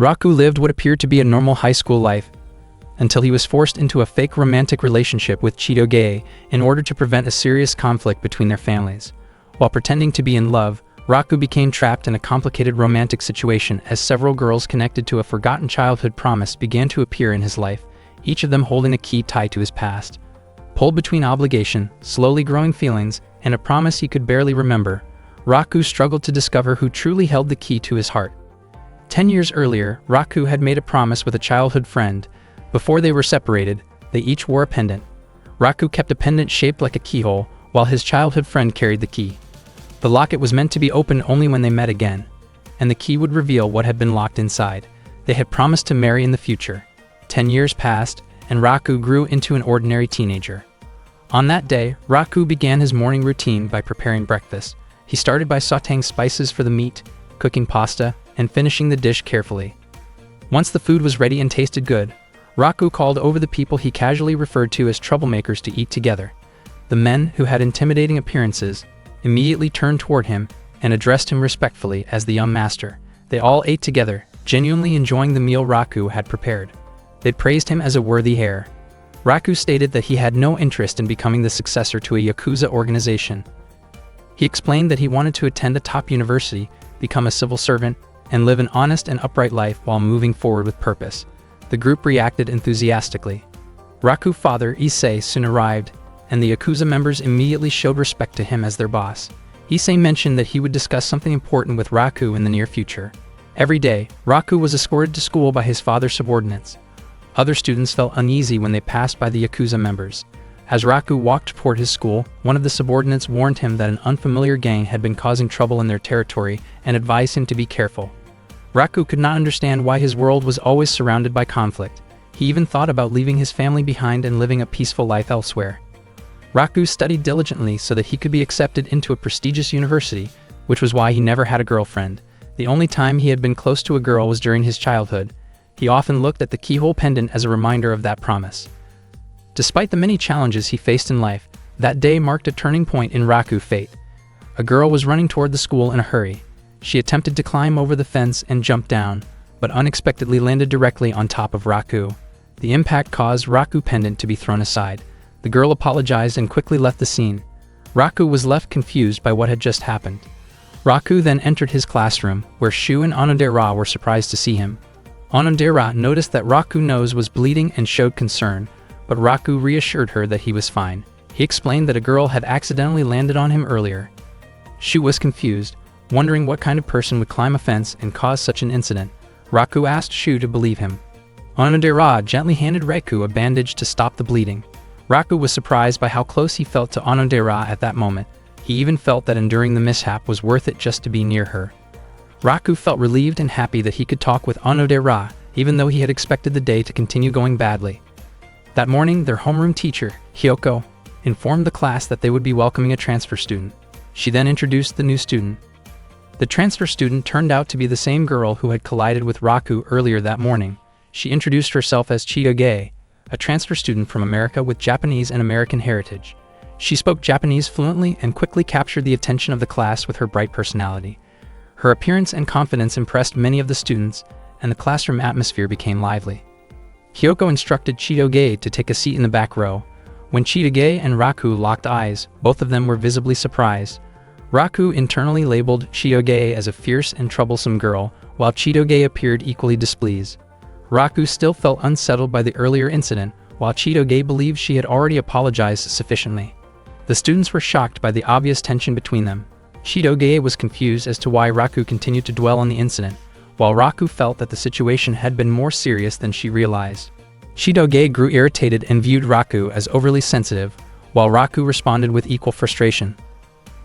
Raku lived what appeared to be a normal high school life until he was forced into a fake romantic relationship with Chitoge in order to prevent a serious conflict between their families. While pretending to be in love, Raku became trapped in a complicated romantic situation as several girls connected to a forgotten childhood promise began to appear in his life, each of them holding a key tied to his past. Pulled between obligation, slowly growing feelings, and a promise he could barely remember, Raku struggled to discover who truly held the key to his heart. 10 years earlier, Raku had made a promise with a childhood friend. Before they were separated, they each wore a pendant. Raku kept a pendant shaped like a keyhole, while his childhood friend carried the key. The locket was meant to be opened only when they met again, and the key would reveal what had been locked inside. They had promised to marry in the future. 10 years passed, and Raku grew into an ordinary teenager. On that day, Raku began his morning routine by preparing breakfast. He started by sautéing spices for the meat, cooking pasta, and finishing the dish carefully. Once the food was ready and tasted good, Raku called over the people he casually referred to as troublemakers to eat together. The men, who had intimidating appearances, immediately turned toward him and addressed him respectfully as the young master. They all ate together, genuinely enjoying the meal Raku had prepared. They praised him as a worthy heir. Raku stated that he had no interest in becoming the successor to a Yakuza organization. He explained that he wanted to attend a top university, become a civil servant, and live an honest and upright life while moving forward with purpose. The group reacted enthusiastically. Raku's father, Issei, soon arrived, and the Yakuza members immediately showed respect to him as their boss. Issei mentioned that he would discuss something important with Raku in the near future. Every day, Raku was escorted to school by his father's subordinates. Other students felt uneasy when they passed by the Yakuza members. As Raku walked toward his school, one of the subordinates warned him that an unfamiliar gang had been causing trouble in their territory and advised him to be careful. Raku could not understand why his world was always surrounded by conflict. He even thought about leaving his family behind and living a peaceful life elsewhere. Raku studied diligently so that he could be accepted into a prestigious university, which was why he never had a girlfriend. The only time he had been close to a girl was during his childhood. He often looked at the keyhole pendant as a reminder of that promise. Despite the many challenges he faced in life, that day marked a turning point in Raku's fate. A girl was running toward the school in a hurry. She attempted to climb over the fence and jump down, but unexpectedly landed directly on top of Raku. The impact caused Raku's pendant to be thrown aside. The girl apologized and quickly left the scene. Raku was left confused by what had just happened. Raku then entered his classroom, where Shu and Onodera were surprised to see him. Onodera noticed that Raku's nose was bleeding and showed concern, but Raku reassured her that he was fine. He explained that a girl had accidentally landed on him earlier. Shu was confused, wondering what kind of person would climb a fence and cause such an incident. Raku asked Shu to believe him. Onodera gently handed Raku a bandage to stop the bleeding. Raku was surprised by how close he felt to Onodera at that moment. He even felt that enduring the mishap was worth it just to be near her. Raku felt relieved and happy that he could talk with Onodera, even though he had expected the day to continue going badly. That morning, their homeroom teacher, Hyoko, informed the class that they would be welcoming a transfer student. She then introduced the new student. The transfer student turned out to be the same girl who had collided with Raku earlier that morning. She introduced herself as Chitoge, a transfer student from America with Japanese and American heritage. She spoke Japanese fluently and quickly captured the attention of the class with her bright personality. Her appearance and confidence impressed many of the students, and the classroom atmosphere became lively. Hyoko instructed Chitoge to take a seat in the back row. When Chitoge and Raku locked eyes, both of them were visibly surprised. Raku internally labeled Chitoge as a fierce and troublesome girl, while Chitoge appeared equally displeased. Raku still felt unsettled by the earlier incident, while Chitoge believed she had already apologized sufficiently. The students were shocked by the obvious tension between them. Chitoge was confused as to why Raku continued to dwell on the incident, while Raku felt that the situation had been more serious than she realized. Chitoge grew irritated and viewed Raku as overly sensitive, while Raku responded with equal frustration.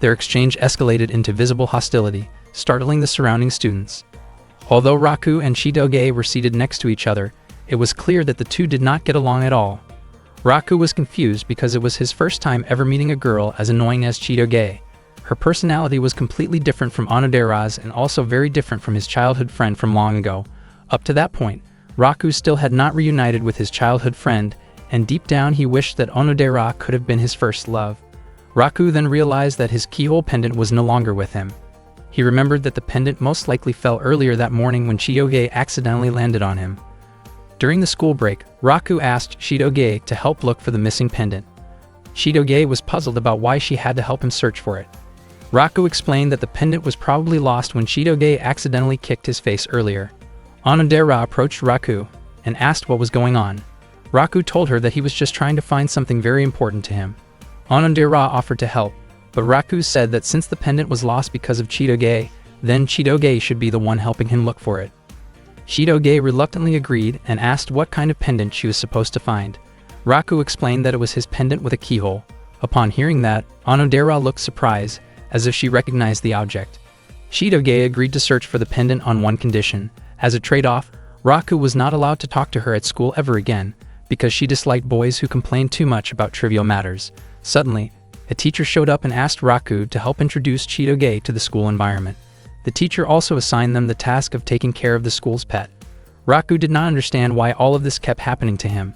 Their exchange escalated into visible hostility, startling the surrounding students. Although Raku and Chitoge were seated next to each other, it was clear that the two did not get along at all. Raku was confused because it was his first time ever meeting a girl as annoying as Chitoge. Her personality was completely different from Onodera's and also very different from his childhood friend from long ago. Up to that point, Raku still had not reunited with his childhood friend, and deep down he wished that Onodera could have been his first love. Raku then realized that his keyhole pendant was no longer with him. He remembered that the pendant most likely fell earlier that morning when Chitoge accidentally landed on him. During the school break, Raku asked Chitoge to help look for the missing pendant. Chitoge was puzzled about why she had to help him search for it. Raku explained that the pendant was probably lost when Chitoge accidentally kicked his face earlier. Onodera approached Raku and asked what was going on. Raku told her that he was just trying to find something very important to him. Onodera offered to help, but Raku said that since the pendant was lost because of Chitoge, then Chitoge should be the one helping him look for it. Chitoge reluctantly agreed and asked what kind of pendant she was supposed to find. Raku explained that it was his pendant with a keyhole. Upon hearing that, Onodera looked surprised, as if she recognized the object. Chitoge agreed to search for the pendant on one condition. As a trade-off, Raku was not allowed to talk to her at school ever again, because she disliked boys who complained too much about trivial matters. Suddenly, a teacher showed up and asked Raku to help introduce Chitoge to the school environment. The teacher also assigned them the task of taking care of the school's pet. Raku did not understand why all of this kept happening to him.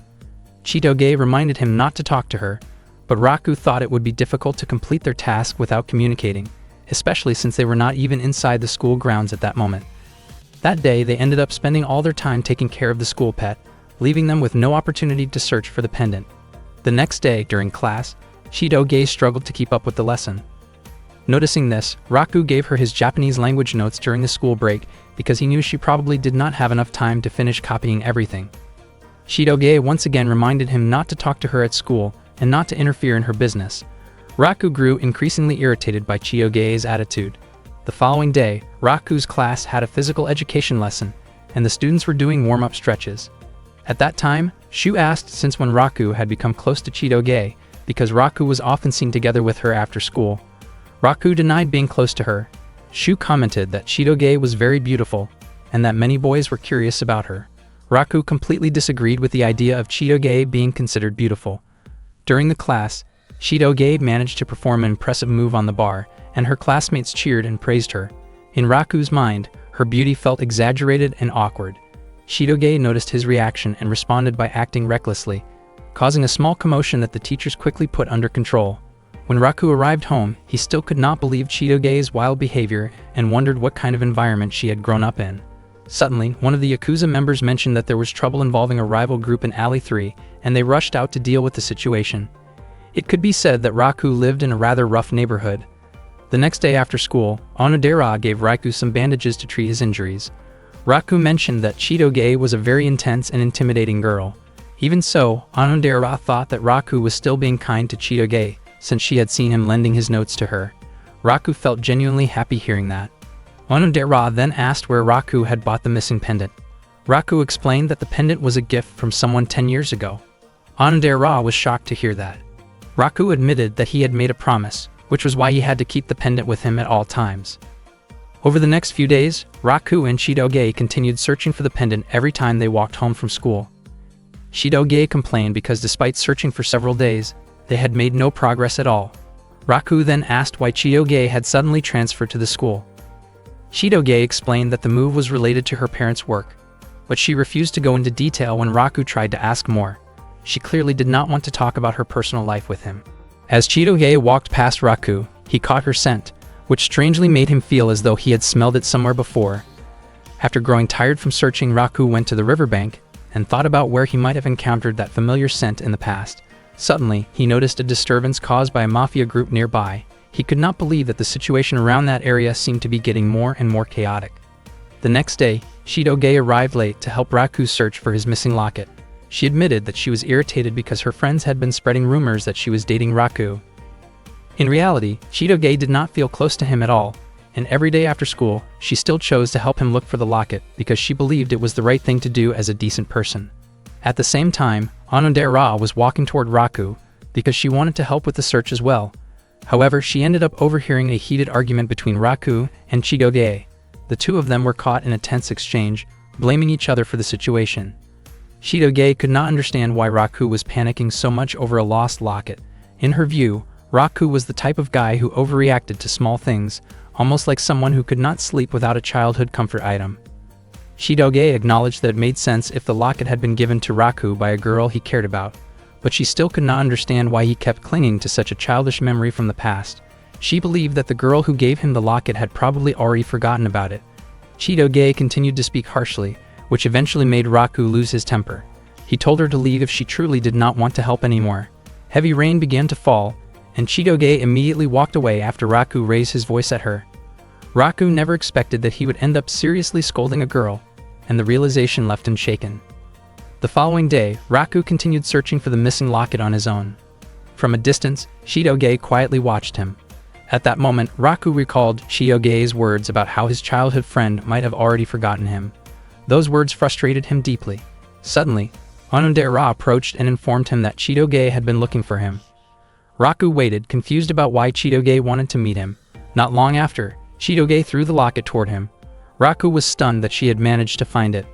Chitoge reminded him not to talk to her, but Raku thought it would be difficult to complete their task without communicating, especially since they were not even inside the school grounds at that moment. That day, they ended up spending all their time taking care of the school pet, leaving them with no opportunity to search for the pendant. The next day, during class, Chitoge struggled to keep up with the lesson. Noticing this, Raku gave her his Japanese language notes during the school break because he knew she probably did not have enough time to finish copying everything. Chitoge once again reminded him not to talk to her at school and not to interfere in her business. Raku grew increasingly irritated by Chitoge's attitude. The following day, Raku's class had a physical education lesson, and the students were doing warm-up stretches. At that time, Shu asked since when Raku had become close to Chitoge, because Raku was often seen together with her after school. Raku denied being close to her. Shu commented that Chitoge was very beautiful, and that many boys were curious about her. Raku completely disagreed with the idea of Chitoge being considered beautiful. During the class, Chitoge managed to perform an impressive move on the bar, and her classmates cheered and praised her. In Raku's mind, her beauty felt exaggerated and awkward. Chitoge noticed his reaction and responded by acting recklessly, causing a small commotion that the teachers quickly put under control. When Raku arrived home, he still could not believe Chitoge's wild behavior and wondered what kind of environment she had grown up in. Suddenly, one of the Yakuza members mentioned that there was trouble involving a rival group in Alley 3, and they rushed out to deal with the situation. It could be said that Raku lived in a rather rough neighborhood. The next day after school, Onodera gave Raku some bandages to treat his injuries. Raku mentioned that Chitoge was a very intense and intimidating girl. Even so, Onodera thought that Raku was still being kind to Chitoge, since she had seen him lending his notes to her. Raku felt genuinely happy hearing that. Onodera then asked where Raku had bought the missing pendant. Raku explained that the pendant was a gift from someone 10 years ago. Onodera was shocked to hear that. Raku admitted that he had made a promise, which was why he had to keep the pendant with him at all times. Over the next few days, Raku and Chitoge continued searching for the pendant every time they walked home from school. Chitoge complained because despite searching for several days, they had made no progress at all. Raku then asked why Chitoge had suddenly transferred to the school. Chitoge explained that the move was related to her parents' work, but she refused to go into detail when Raku tried to ask more. She clearly did not want to talk about her personal life with him. As Chitoge walked past Raku, he caught her scent, which strangely made him feel as though he had smelled it somewhere before. After growing tired from searching, Raku went to the riverbank and thought about where he might have encountered that familiar scent in the past. Suddenly, he noticed a disturbance caused by a mafia group nearby. He could not believe that the situation around that area seemed to be getting more and more chaotic. The next day, Chitoge arrived late to help Raku search for his missing locket. She admitted that she was irritated because her friends had been spreading rumors that she was dating Raku. In reality, Chitoge did not feel close to him at all, and every day after school, she still chose to help him look for the locket because she believed it was the right thing to do as a decent person. At the same time, Onodera was walking toward Raku because she wanted to help with the search as well. However, she ended up overhearing a heated argument between Raku and Chitoge. The two of them were caught in a tense exchange, blaming each other for the situation. Chitoge could not understand why Raku was panicking so much over a lost locket. In her view, Raku was the type of guy who overreacted to small things, almost like someone who could not sleep without a childhood comfort item. Chitoge acknowledged that it made sense if the locket had been given to Raku by a girl he cared about, but she still could not understand why he kept clinging to such a childish memory from the past. She believed that the girl who gave him the locket had probably already forgotten about it. Chitoge continued to speak harshly, which eventually made Raku lose his temper. He told her to leave if she truly did not want to help anymore. Heavy rain began to fall, and Chitoge immediately walked away after Raku raised his voice at her. Raku never expected that he would end up seriously scolding a girl, and the realization left him shaken. The following day, Raku continued searching for the missing locket on his own. From a distance, Chitoge quietly watched him. At that moment, Raku recalled Chitoge's words about how his childhood friend might have already forgotten him. Those words frustrated him deeply. Suddenly, Onodera approached and informed him that Chitoge had been looking for him. Raku waited, confused about why Chitoge wanted to meet him. Not long after, Chitoge threw the locket toward him. Raku was stunned that she had managed to find it.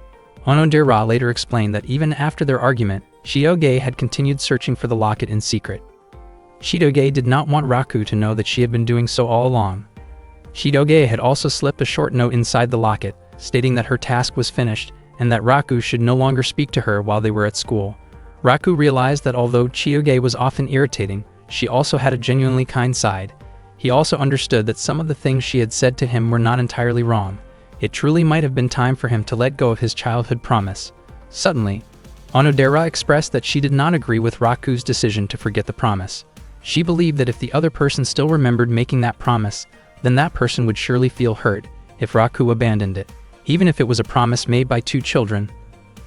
Onodera later explained that even after their argument, Chitoge had continued searching for the locket in secret. Chitoge did not want Raku to know that she had been doing so all along. Chitoge had also slipped a short note inside the locket, stating that her task was finished and that Raku should no longer speak to her while they were at school. Raku realized that although Chitoge was often irritating, she also had a genuinely kind side. He also understood that some of the things she had said to him were not entirely wrong. It truly might have been time for him to let go of his childhood promise. Suddenly, Onodera expressed that she did not agree with Raku's decision to forget the promise. She believed that if the other person still remembered making that promise, then that person would surely feel hurt if Raku abandoned it. Even if it was a promise made by two children,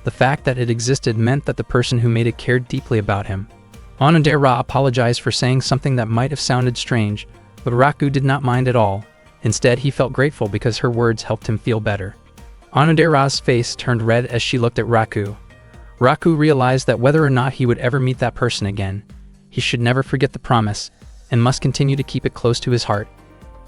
the fact that it existed meant that the person who made it cared deeply about him. Onodera apologized for saying something that might have sounded strange, but Raku did not mind at all. Instead, he felt grateful because her words helped him feel better. Onodera's face turned red as she looked at Raku. Raku realized that whether or not he would ever meet that person again, he should never forget the promise and must continue to keep it close to his heart.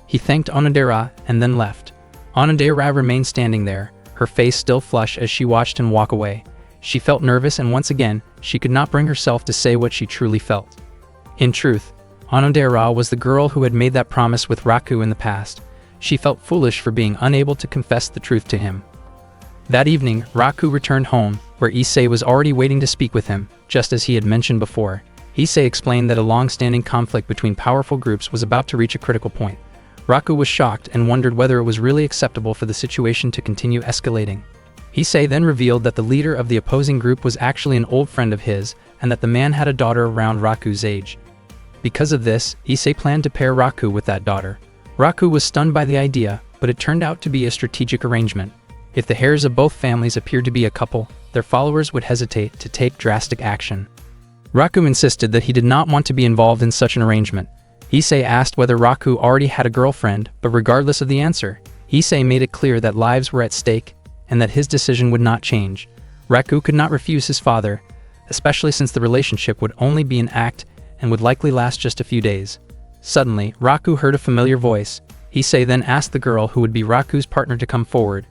He thanked Onodera and then left. Onodera remained standing there, her face still flushed as she watched him walk away. She felt nervous, and once again, she could not bring herself to say what she truly felt. In truth, Onodera was the girl who had made that promise with Raku in the past. She felt foolish for being unable to confess the truth to him. That evening, Raku returned home, where Issei was already waiting to speak with him, just as he had mentioned before. Issei explained that a long-standing conflict between powerful groups was about to reach a critical point. Raku was shocked and wondered whether it was really acceptable for the situation to continue escalating. Issei then revealed that the leader of the opposing group was actually an old friend of his, and that the man had a daughter around Raku's age. Because of this, Issei planned to pair Raku with that daughter. Raku was stunned by the idea, but it turned out to be a strategic arrangement. If the heirs of both families appeared to be a couple, their followers would hesitate to take drastic action. Raku insisted that he did not want to be involved in such an arrangement. Issei asked whether Raku already had a girlfriend, but regardless of the answer, Issei made it clear that lives were at stake and that his decision would not change. Raku could not refuse his father, especially since the relationship would only be an act and would likely last just a few days. Suddenly, Raku heard a familiar voice. Issei then asked the girl who would be Raku's partner to come forward.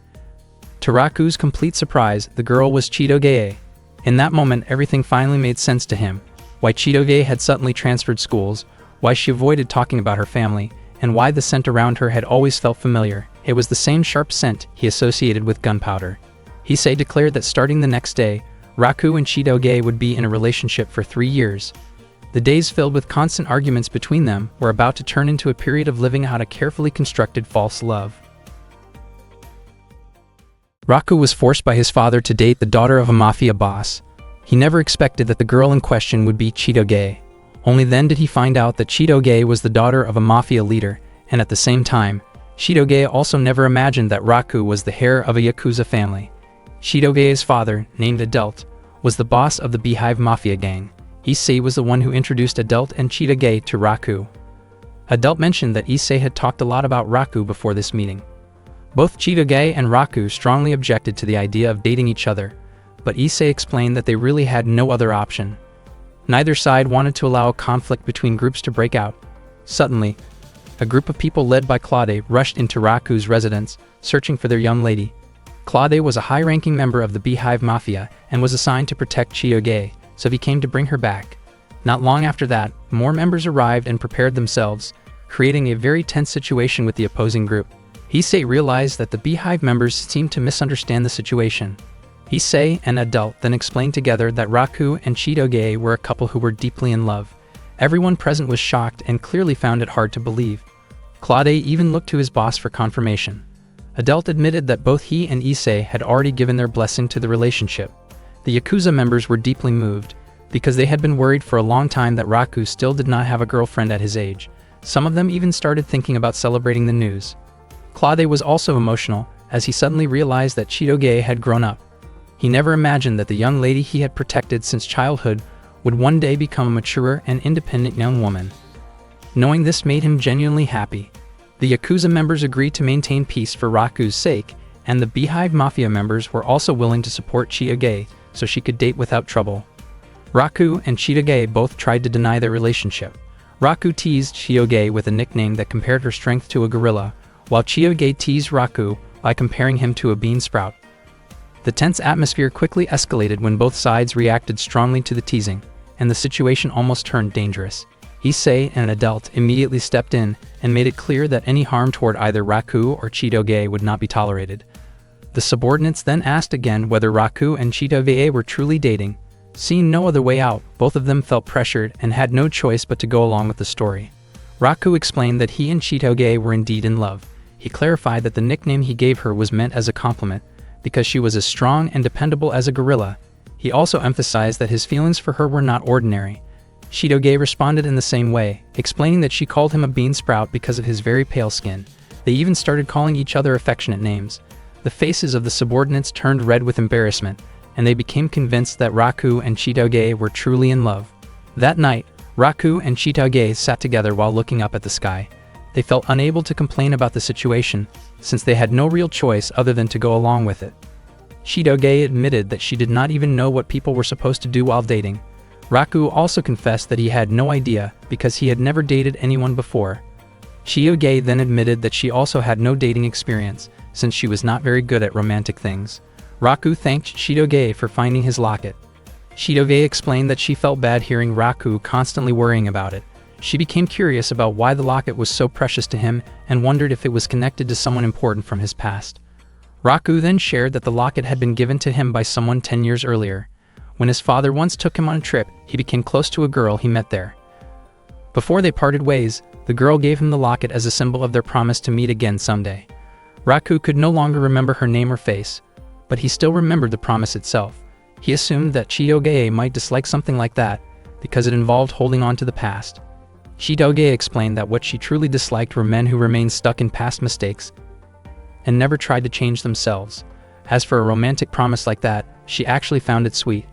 To Raku's complete surprise, the girl was Chitoge. In that moment, everything finally made sense to him. Why Chitoge had suddenly transferred schools, why she avoided talking about her family, and why the scent around her had always felt familiar. It was the same sharp scent he associated with gunpowder. Issei declared that starting the next day, Raku and Chitoge would be in a relationship for 3 years. The days filled with constant arguments between them were about to turn into a period of living out a carefully constructed false love. Raku was forced by his father to date the daughter of a mafia boss. He never expected that the girl in question would be Chitoge. Only then did he find out that Chitoge was the daughter of a mafia leader, and at the same time, Chitoge also never imagined that Raku was the heir of a Yakuza family. Chitoge's father, named Adult, was the boss of the Beehive Mafia gang. Issei was the one who introduced Adult and Chitoge to Raku. Adult mentioned that Issei had talked a lot about Raku before this meeting. Both Chitoge and Raku strongly objected to the idea of dating each other, but Issei explained that they really had no other option. Neither side wanted to allow a conflict between groups to break out. Suddenly, a group of people led by Claude rushed into Raku's residence, searching for their young lady. Claude was a high-ranking member of the Beehive Mafia and was assigned to protect Chitoge, so he came to bring her back. Not long after that, more members arrived and prepared themselves, creating a very tense situation with the opposing group. Issei realized that the Beehive members seemed to misunderstand the situation. Issei and Adult then explained together that Raku and Chitoge were a couple who were deeply in love. Everyone present was shocked and clearly found it hard to believe. Claude even looked to his boss for confirmation. Adelt admitted that both he and Issei had already given their blessing to the relationship. The Yakuza members were deeply moved, because they had been worried for a long time that Raku still did not have a girlfriend at his age. Some of them even started thinking about celebrating the news. Claude was also emotional, as he suddenly realized that Chitoge had grown up. He never imagined that the young lady he had protected since childhood would one day become a mature and independent young woman. Knowing this made him genuinely happy. The Yakuza members agreed to maintain peace for Raku's sake, and the Beehive Mafia members were also willing to support Chitoge so she could date without trouble. Raku and Chitoge both tried to deny their relationship. Raku teased Chitoge with a nickname that compared her strength to a gorilla, while Chitoge teased Raku by comparing him to a bean sprout. The tense atmosphere quickly escalated when both sides reacted strongly to the teasing, and the situation almost turned dangerous. Issei and Adelt immediately stepped in and made it clear that any harm toward either Raku or Chitoge would not be tolerated. The subordinates then asked again whether Raku and Chitoge were truly dating. Seeing no other way out, both of them felt pressured and had no choice but to go along with the story. Raku explained that he and Chitoge were indeed in love. He clarified that the nickname he gave her was meant as a compliment, because she was as strong and dependable as a gorilla. He also emphasized that his feelings for her were not ordinary. Chitoge responded in the same way, explaining that she called him a bean sprout because of his very pale skin. They even started calling each other affectionate names. The faces of the subordinates turned red with embarrassment, and they became convinced that Raku and Chitoge were truly in love. That night, Raku and Chitoge sat together while looking up at the sky. They felt unable to complain about the situation, since they had no real choice other than to go along with it. Chitoge admitted that she did not even know what people were supposed to do while dating. Raku also confessed that he had no idea because he had never dated anyone before. Chitoge then admitted that she also had no dating experience, since she was not very good at romantic things. Raku thanked Chitoge for finding his locket. Chitoge explained that she felt bad hearing Raku constantly worrying about it. She became curious about why the locket was so precious to him and wondered if it was connected to someone important from his past. Raku then shared that the locket had been given to him by someone 10 years earlier. When his father once took him on a trip, he became close to a girl he met there. Before they parted ways, the girl gave him the locket as a symbol of their promise to meet again someday. Raku could no longer remember her name or face, but he still remembered the promise itself. He assumed that Chitoge might dislike something like that, because it involved holding on to the past. Chitoge explained that what she truly disliked were men who remained stuck in past mistakes and never tried to change themselves. As for a romantic promise like that, she actually found it sweet.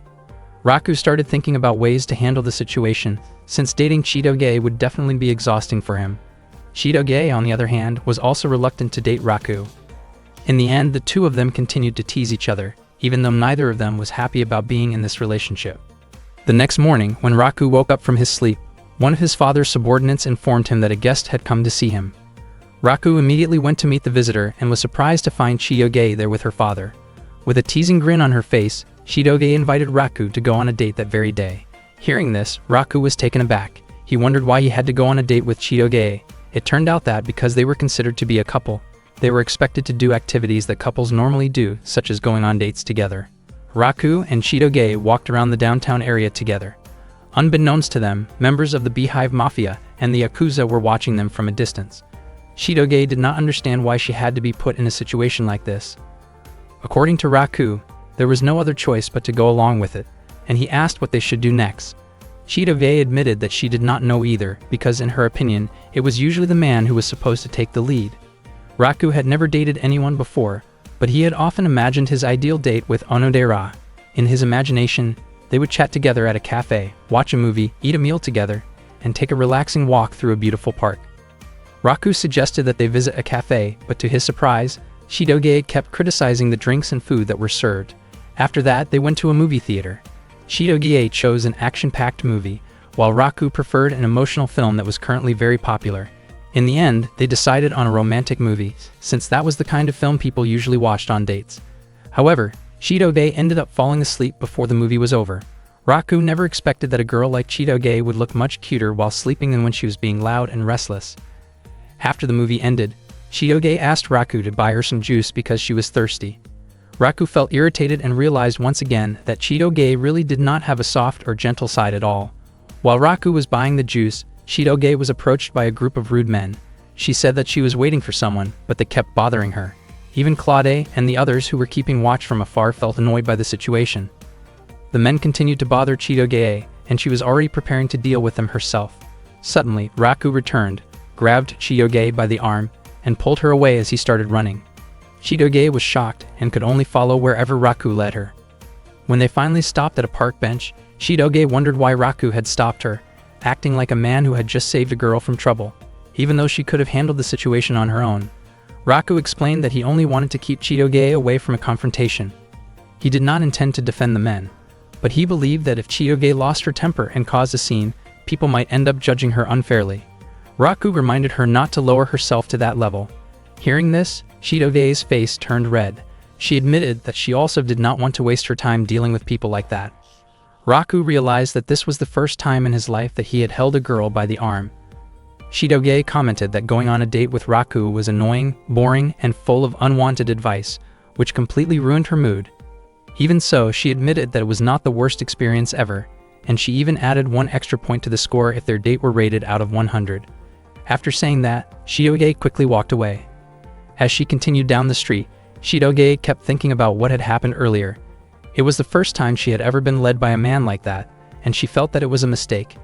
Raku started thinking about ways to handle the situation, since dating Chitoge would definitely be exhausting for him. Chitoge, on the other hand, was also reluctant to date Raku. In the end, the two of them continued to tease each other, even though neither of them was happy about being in this relationship. The next morning, when Raku woke up from his sleep, one of his father's subordinates informed him that a guest had come to see him. Raku immediately went to meet the visitor and was surprised to find Chitoge there with her father. With a teasing grin on her face, Chitoge invited Raku to go on a date that very day. Hearing this, Raku was taken aback. He wondered why he had to go on a date with Chitoge. It turned out that because they were considered to be a couple, they were expected to do activities that couples normally do, such as going on dates together. Raku and Chitoge walked around the downtown area together. Unbeknownst to them, members of the Beehive Mafia and the Yakuza were watching them from a distance. Chitoge did not understand why she had to be put in a situation like this. According to Raku, there was no other choice but to go along with it, and he asked what they should do next. Chitoge admitted that she did not know either, because in her opinion, it was usually the man who was supposed to take the lead. Raku had never dated anyone before, but he had often imagined his ideal date with Onodera. In his imagination, they would chat together at a cafe, watch a movie, eat a meal together, and take a relaxing walk through a beautiful park. Raku suggested that they visit a cafe, but to his surprise, Chitoge kept criticizing the drinks and food that were served. After that, they went to a movie theater. Chitoge chose an action-packed movie, while Raku preferred an emotional film that was currently very popular. In the end, they decided on a romantic movie, since that was the kind of film people usually watched on dates. However, Chitoge ended up falling asleep before the movie was over. Raku never expected that a girl like Chitoge would look much cuter while sleeping than when she was being loud and restless. After the movie ended, Chitoge asked Raku to buy her some juice because she was thirsty. Raku felt irritated and realized once again that Chitoge really did not have a soft or gentle side at all. While Raku was buying the juice, Chitoge was approached by a group of rude men. She said that she was waiting for someone, but they kept bothering her. Even Claude and the others who were keeping watch from afar felt annoyed by the situation. The men continued to bother Chitoge, and she was already preparing to deal with them herself. Suddenly, Raku returned, grabbed Chitoge by the arm, and pulled her away as he started running. Chitoge was shocked and could only follow wherever Raku led her. When they finally stopped at a park bench, Chitoge wondered why Raku had stopped her, acting like a man who had just saved a girl from trouble, even though she could have handled the situation on her own. Raku explained that he only wanted to keep Chitoge away from a confrontation. He did not intend to defend the men, but he believed that if Chitoge lost her temper and caused a scene, people might end up judging her unfairly. Raku reminded her not to lower herself to that level. Hearing this, Chitoge's face turned red. She admitted that she also did not want to waste her time dealing with people like that. Raku realized that this was the first time in his life that he had held a girl by the arm. Chitoge commented that going on a date with Raku was annoying, boring, and full of unwanted advice, which completely ruined her mood. Even so, she admitted that it was not the worst experience ever, and she even added 1 extra point to the score if their date were rated out of 100. After saying that, Chitoge quickly walked away. As she continued down the street, Chitoge kept thinking about what had happened earlier. It was the first time she had ever been led by a man like that, and she felt that it was a mistake.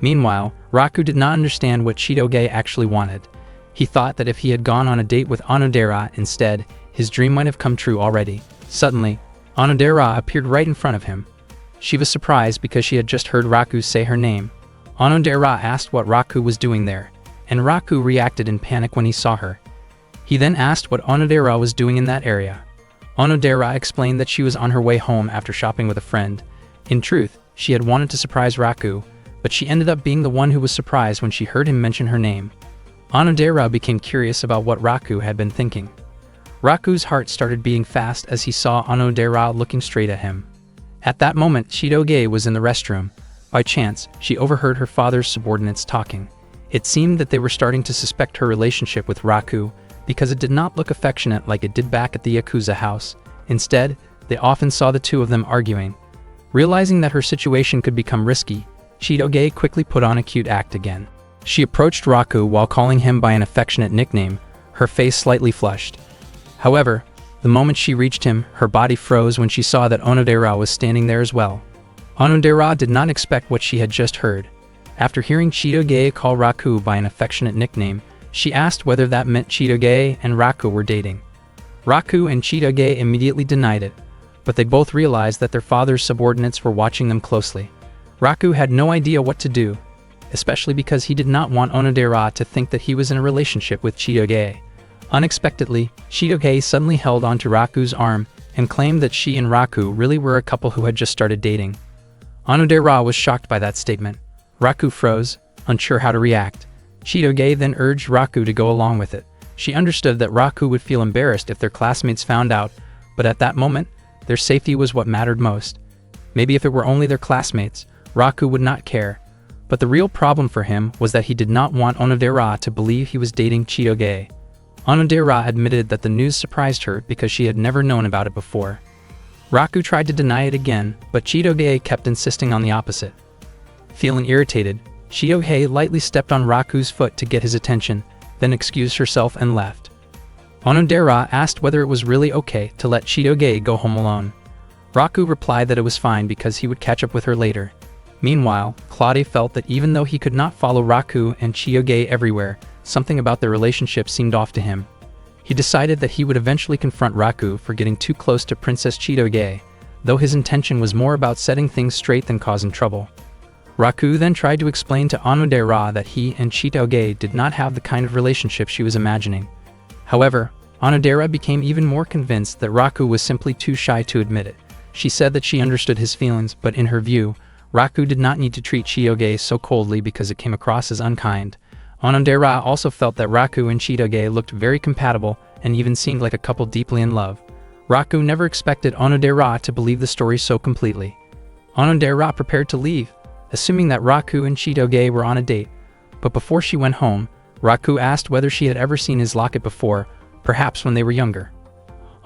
Meanwhile, Raku did not understand what Chitoge actually wanted. He thought that if he had gone on a date with Onodera instead, his dream might have come true already. Suddenly, Onodera appeared right in front of him. She was surprised because she had just heard Raku say her name. Onodera asked what Raku was doing there, and Raku reacted in panic when he saw her. He then asked what Onodera was doing in that area. Onodera explained that she was on her way home after shopping with a friend. In truth, she had wanted to surprise Raku, but she ended up being the one who was surprised when she heard him mention her name. Onodera became curious about what Raku had been thinking. Raku's heart started beating fast as he saw Onodera looking straight at him. At that moment, Chitoge was in the restroom. By chance, she overheard her father's subordinates talking. It seemed that they were starting to suspect her relationship with Raku, because it did not look affectionate like it did back at the Yakuza house. Instead, they often saw the two of them arguing. Realizing that her situation could become risky, Chitoge quickly put on a cute act again. She approached Raku while calling him by an affectionate nickname, her face slightly flushed. However, the moment she reached him, her body froze when she saw that Onodera was standing there as well. Onodera did not expect what she had just heard. After hearing Chitoge call Raku by an affectionate nickname, she asked whether that meant Chitoge and Raku were dating. Raku and Chitoge immediately denied it, but they both realized that their father's subordinates were watching them closely. Raku had no idea what to do, especially because he did not want Onodera to think that he was in a relationship with Chitoge. Unexpectedly, Chitoge suddenly held onto Raku's arm and claimed that she and Raku really were a couple who had just started dating. Onodera was shocked by that statement. Raku froze, unsure how to react. Chitoge then urged Raku to go along with it. She understood that Raku would feel embarrassed if their classmates found out, but at that moment, their safety was what mattered most. Maybe if it were only their classmates, Raku would not care. But the real problem for him was that he did not want Onodera to believe he was dating Chitoge. Onodera admitted that the news surprised her because she had never known about it before. Raku tried to deny it again, but Chitoge kept insisting on the opposite. Feeling irritated, Chitoge lightly stepped on Raku's foot to get his attention, then excused herself and left. Onodera asked whether it was really okay to let Chitoge go home alone. Raku replied that it was fine because he would catch up with her later. Meanwhile, Claude felt that even though he could not follow Raku and Chitoge everywhere, something about their relationship seemed off to him. He decided that he would eventually confront Raku for getting too close to Princess Chitoge, though his intention was more about setting things straight than causing trouble. Raku then tried to explain to Onodera that he and Chitoge did not have the kind of relationship she was imagining. However, Onodera became even more convinced that Raku was simply too shy to admit it. She said that she understood his feelings, but in her view, Raku did not need to treat Chitoge so coldly because it came across as unkind. Onodera also felt that Raku and Chitoge looked very compatible and even seemed like a couple deeply in love. Raku never expected Onodera to believe the story so completely. Onodera prepared to leave, assuming that Raku and Chitoge were on a date. But before she went home, Raku asked whether she had ever seen his locket before, perhaps when they were younger.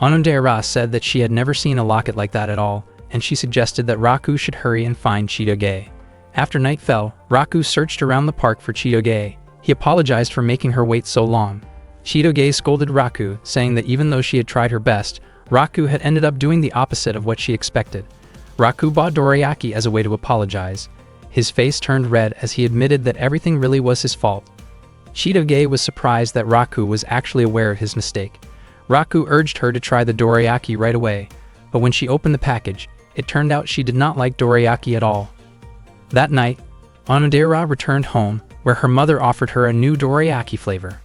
Onodera said that she had never seen a locket like that at all, and she suggested that Raku should hurry and find Chitoge. After night fell, Raku searched around the park for Chitoge. He apologized for making her wait so long. Chitoge scolded Raku, saying that even though she had tried her best, Raku had ended up doing the opposite of what she expected. Raku bought dorayaki as a way to apologize. His face turned red as he admitted that everything really was his fault. Chitoge was surprised that Raku was actually aware of his mistake. Raku urged her to try the dorayaki right away, but when she opened the package, it turned out she did not like dorayaki at all. That night, Onodera returned home, where her mother offered her a new dorayaki flavor.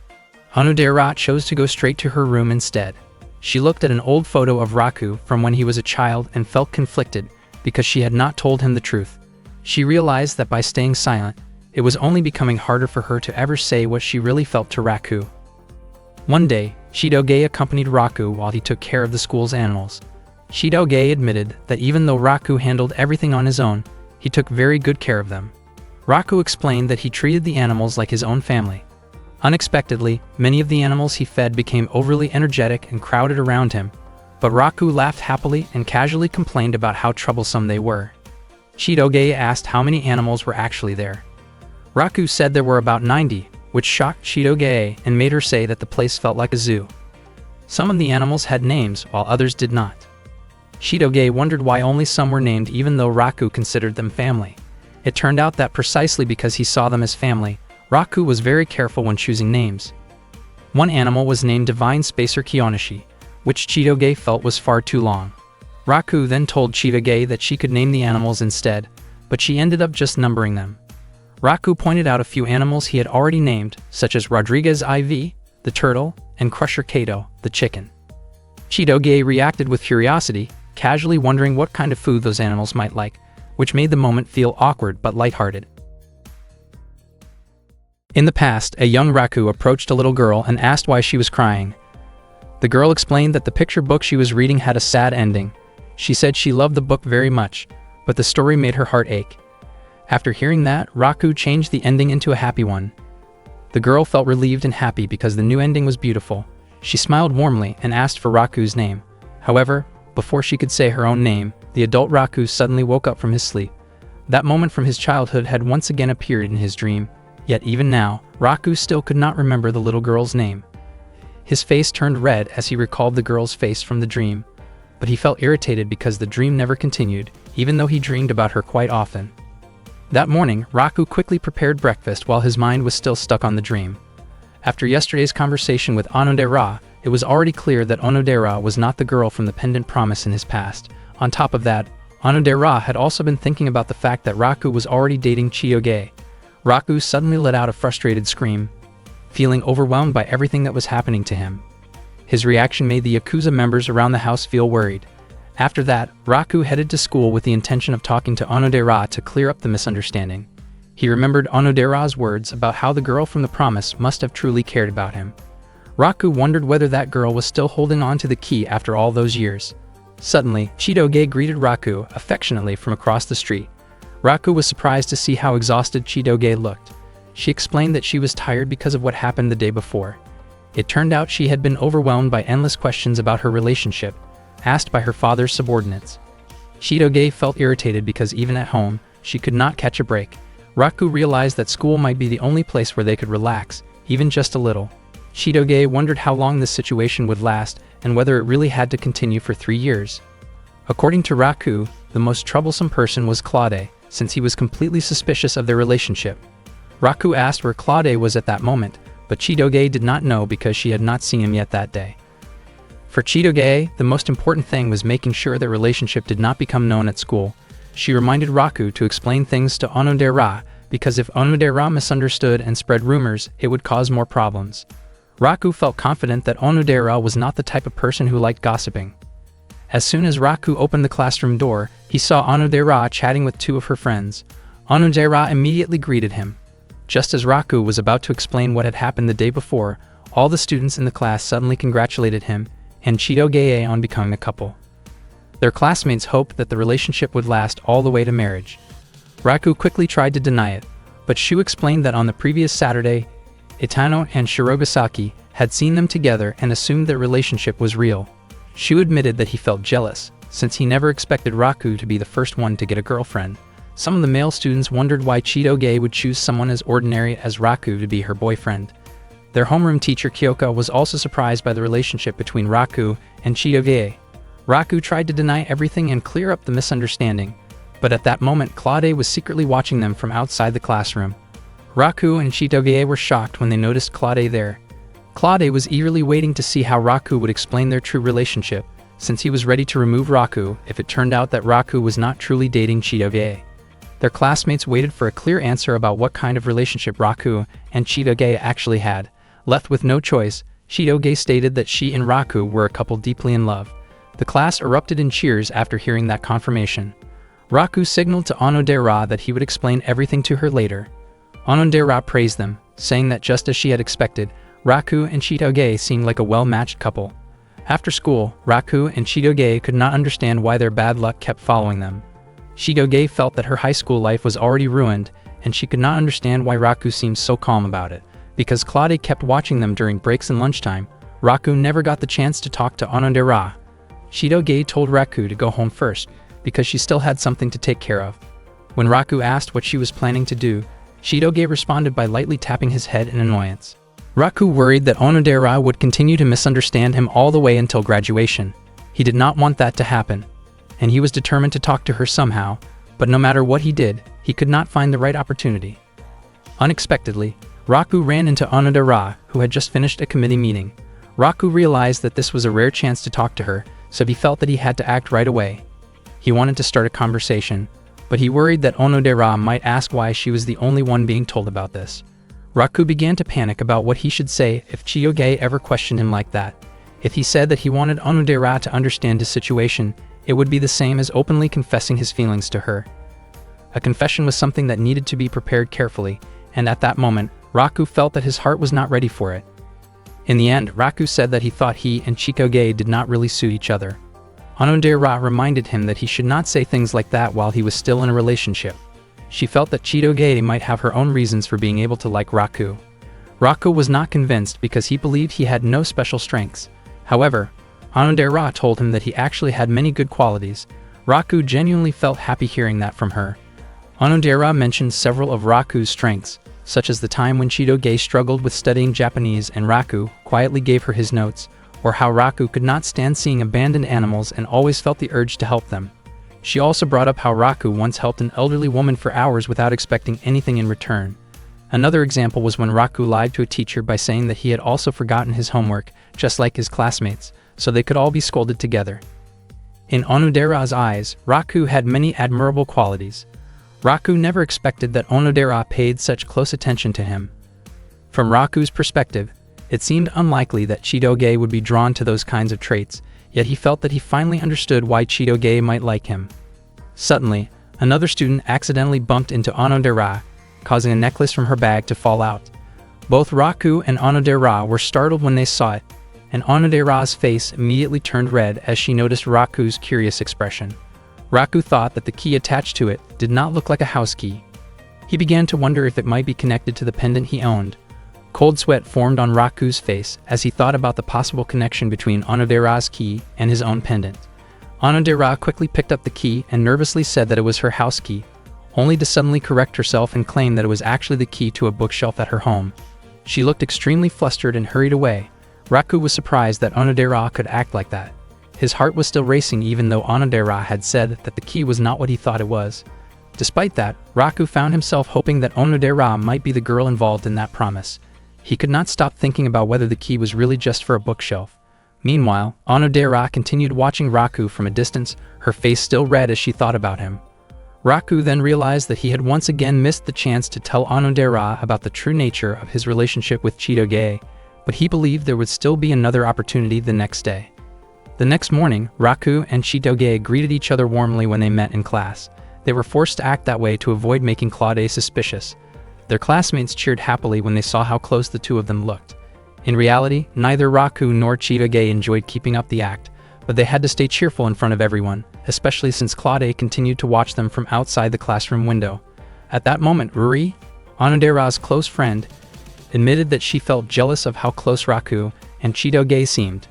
Onodera chose to go straight to her room instead. She looked at an old photo of Raku from when he was a child and felt conflicted because she had not told him the truth. She realized that by staying silent, it was only becoming harder for her to ever say what she really felt to Raku. One day, Chitoge accompanied Raku while he took care of the school's animals. Chitoge admitted that even though Raku handled everything on his own, he took very good care of them. Raku explained that he treated the animals like his own family. Unexpectedly, many of the animals he fed became overly energetic and crowded around him, but Raku laughed happily and casually complained about how troublesome they were. Chitoge asked how many animals were actually there. Raku said there were about 90, which shocked Chitoge and made her say that the place felt like a zoo. Some of the animals had names while others did not. Chitoge wondered why only some were named even though Raku considered them family. It turned out that precisely because he saw them as family, Raku was very careful when choosing names. One animal was named Divine Spacer Kiyoshi, which Chitoge felt was far too long. Raku then told Chitoge that she could name the animals instead, but she ended up just numbering them. Raku pointed out a few animals he had already named, such as Rodriguez IV, the turtle, and Crusher Kato, the chicken. Chitoge reacted with curiosity, casually wondering what kind of food those animals might like, which made the moment feel awkward but lighthearted. In the past, a young Raku approached a little girl and asked why she was crying. The girl explained that the picture book she was reading had a sad ending. She said she loved the book very much, but the story made her heart ache. After hearing that, Raku changed the ending into a happy one. The girl felt relieved and happy because the new ending was beautiful. She smiled warmly and asked for Raku's name. However, before she could say her own name, the adult Raku suddenly woke up from his sleep. That moment from his childhood had once again appeared in his dream. Yet even now, Raku still could not remember the little girl's name. His face turned red as he recalled the girl's face from the dream, but he felt irritated because the dream never continued, even though he dreamed about her quite often. That morning, Raku quickly prepared breakfast while his mind was still stuck on the dream. After yesterday's conversation with Onodera, it was already clear that Onodera was not the girl from the pendant promise in his past. On top of that, Onodera had also been thinking about the fact that Raku was already dating Chitoge. Raku suddenly let out a frustrated scream, feeling overwhelmed by everything that was happening to him. His reaction made the Yakuza members around the house feel worried. After that, Raku headed to school with the intention of talking to Onodera to clear up the misunderstanding. He remembered Onodera's words about how the girl from the promise must have truly cared about him. Raku wondered whether that girl was still holding on to the key after all those years. Suddenly, Chitoge greeted Raku affectionately from across the street. Raku was surprised to see how exhausted Chitoge looked. She explained that she was tired because of what happened the day before. It turned out she had been overwhelmed by endless questions about her relationship, asked by her father's subordinates. Chitoge felt irritated because even at home, she could not catch a break. Raku realized that school might be the only place where they could relax, even just a little. Chitoge wondered how long this situation would last and whether it really had to continue for 3 years. According to Raku, the most troublesome person was Claude, since he was completely suspicious of their relationship. Raku asked where Claude was at that moment, but Chitoge did not know because she had not seen him yet that day. For Chitoge, the most important thing was making sure their relationship did not become known at school. She reminded Raku to explain things to Onodera, because if Onodera misunderstood and spread rumors, it would cause more problems. Raku felt confident that Onodera was not the type of person who liked gossiping. As soon as Raku opened the classroom door, he saw Onodera chatting with 2 of her friends. Onodera immediately greeted him. Just as Raku was about to explain what had happened the day before, all the students in the class suddenly congratulated him and Chitoge on becoming a couple. Their classmates hoped that the relationship would last all the way to marriage. Raku quickly tried to deny it, but Shu explained that on the previous Saturday, Itano and Shirogasaki had seen them together and assumed their relationship was real. Shu admitted that he felt jealous, since he never expected Raku to be the first one to get a girlfriend. Some of the male students wondered why Chitoge would choose someone as ordinary as Raku to be her boyfriend. Their homeroom teacher Kyoka was also surprised by the relationship between Raku and Chitoge. Raku tried to deny everything and clear up the misunderstanding, but at that moment Claude was secretly watching them from outside the classroom. Raku and Chitoge were shocked when they noticed Claude there. Claude was eagerly waiting to see how Raku would explain their true relationship, since he was ready to remove Raku if it turned out that Raku was not truly dating Chitoge. Their classmates waited for a clear answer about what kind of relationship Raku and Chitoge actually had. Left with no choice, Chitoge stated that she and Raku were a couple deeply in love. The class erupted in cheers after hearing that confirmation. Raku signaled to Onodera that he would explain everything to her later. Onodera praised them, saying that just as she had expected, Raku and Chitoge seemed like a well-matched couple. After school, Raku and Chitoge could not understand why their bad luck kept following them. Chitoge felt that her high school life was already ruined, and she could not understand why Raku seemed so calm about it. Because Claude kept watching them during breaks and lunchtime, Raku never got the chance to talk to Onodera. Chitoge told Raku to go home first, because she still had something to take care of. When Raku asked what she was planning to do, Chitoge responded by lightly tapping his head in annoyance. Raku worried that Onodera would continue to misunderstand him all the way until graduation. He did not want that to happen, and he was determined to talk to her somehow, but no matter what he did, he could not find the right opportunity. Unexpectedly, Raku ran into Onodera, who had just finished a committee meeting. Raku realized that this was a rare chance to talk to her, so he felt that he had to act right away. He wanted to start a conversation, but he worried that Onodera might ask why she was the only one being told about this. Raku began to panic about what he should say if Chitoge ever questioned him like that. If he said that he wanted Onodera to understand his situation, it would be the same as openly confessing his feelings to her. A confession was something that needed to be prepared carefully, and at that moment, Raku felt that his heart was not ready for it. In the end, Raku said that he thought he and Chitoge did not really suit each other. Onodera reminded him that he should not say things like that while he was still in a relationship. She felt that Chitoge might have her own reasons for being able to like Raku. Raku was not convinced because he believed he had no special strengths. However, Onodera told him that he actually had many good qualities. Raku genuinely felt happy hearing that from her. Onodera mentioned several of Raku's strengths, such as the time when Chitoge struggled with studying Japanese and Raku quietly gave her his notes, or how Raku could not stand seeing abandoned animals and always felt the urge to help them. She also brought up how Raku once helped an elderly woman for hours without expecting anything in return. Another example was when Raku lied to a teacher by saying that he had also forgotten his homework, just like his classmates, so they could all be scolded together. In Onodera's eyes, Raku had many admirable qualities. Raku never expected that Onodera paid such close attention to him. From Raku's perspective, it seemed unlikely that Chitoge would be drawn to those kinds of traits, yet he felt that he finally understood why Chitoge might like him. Suddenly, another student accidentally bumped into Onodera, causing a necklace from her bag to fall out. Both Raku and Onodera were startled when they saw it, and Onodera's face immediately turned red as she noticed Raku's curious expression. Raku thought that the key attached to it did not look like a house key. He began to wonder if it might be connected to the pendant he owned. Cold sweat formed on Raku's face as he thought about the possible connection between Onodera's key and his own pendant. Onodera quickly picked up the key and nervously said that it was her house key, only to suddenly correct herself and claim that it was actually the key to a bookshelf at her home. She looked extremely flustered and hurried away. Raku was surprised that Onodera could act like that. His heart was still racing even though Onodera had said that the key was not what he thought it was. Despite that, Raku found himself hoping that Onodera might be the girl involved in that promise. He could not stop thinking about whether the key was really just for a bookshelf. Meanwhile, Onodera continued watching Raku from a distance, her face still red as she thought about him. Raku then realized that he had once again missed the chance to tell Onodera about the true nature of his relationship with Chitoge, but he believed there would still be another opportunity the next day. The next morning, Raku and Chitoge greeted each other warmly when they met in class. They were forced to act that way to avoid making Claude suspicious. Their classmates cheered happily when they saw how close the two of them looked. In reality, neither Raku nor Chitoge enjoyed keeping up the act, but they had to stay cheerful in front of everyone, especially since Claude continued to watch them from outside the classroom window. At that moment, Ruri, Onodera's close friend, admitted that she felt jealous of how close Raku and Chitoge seemed.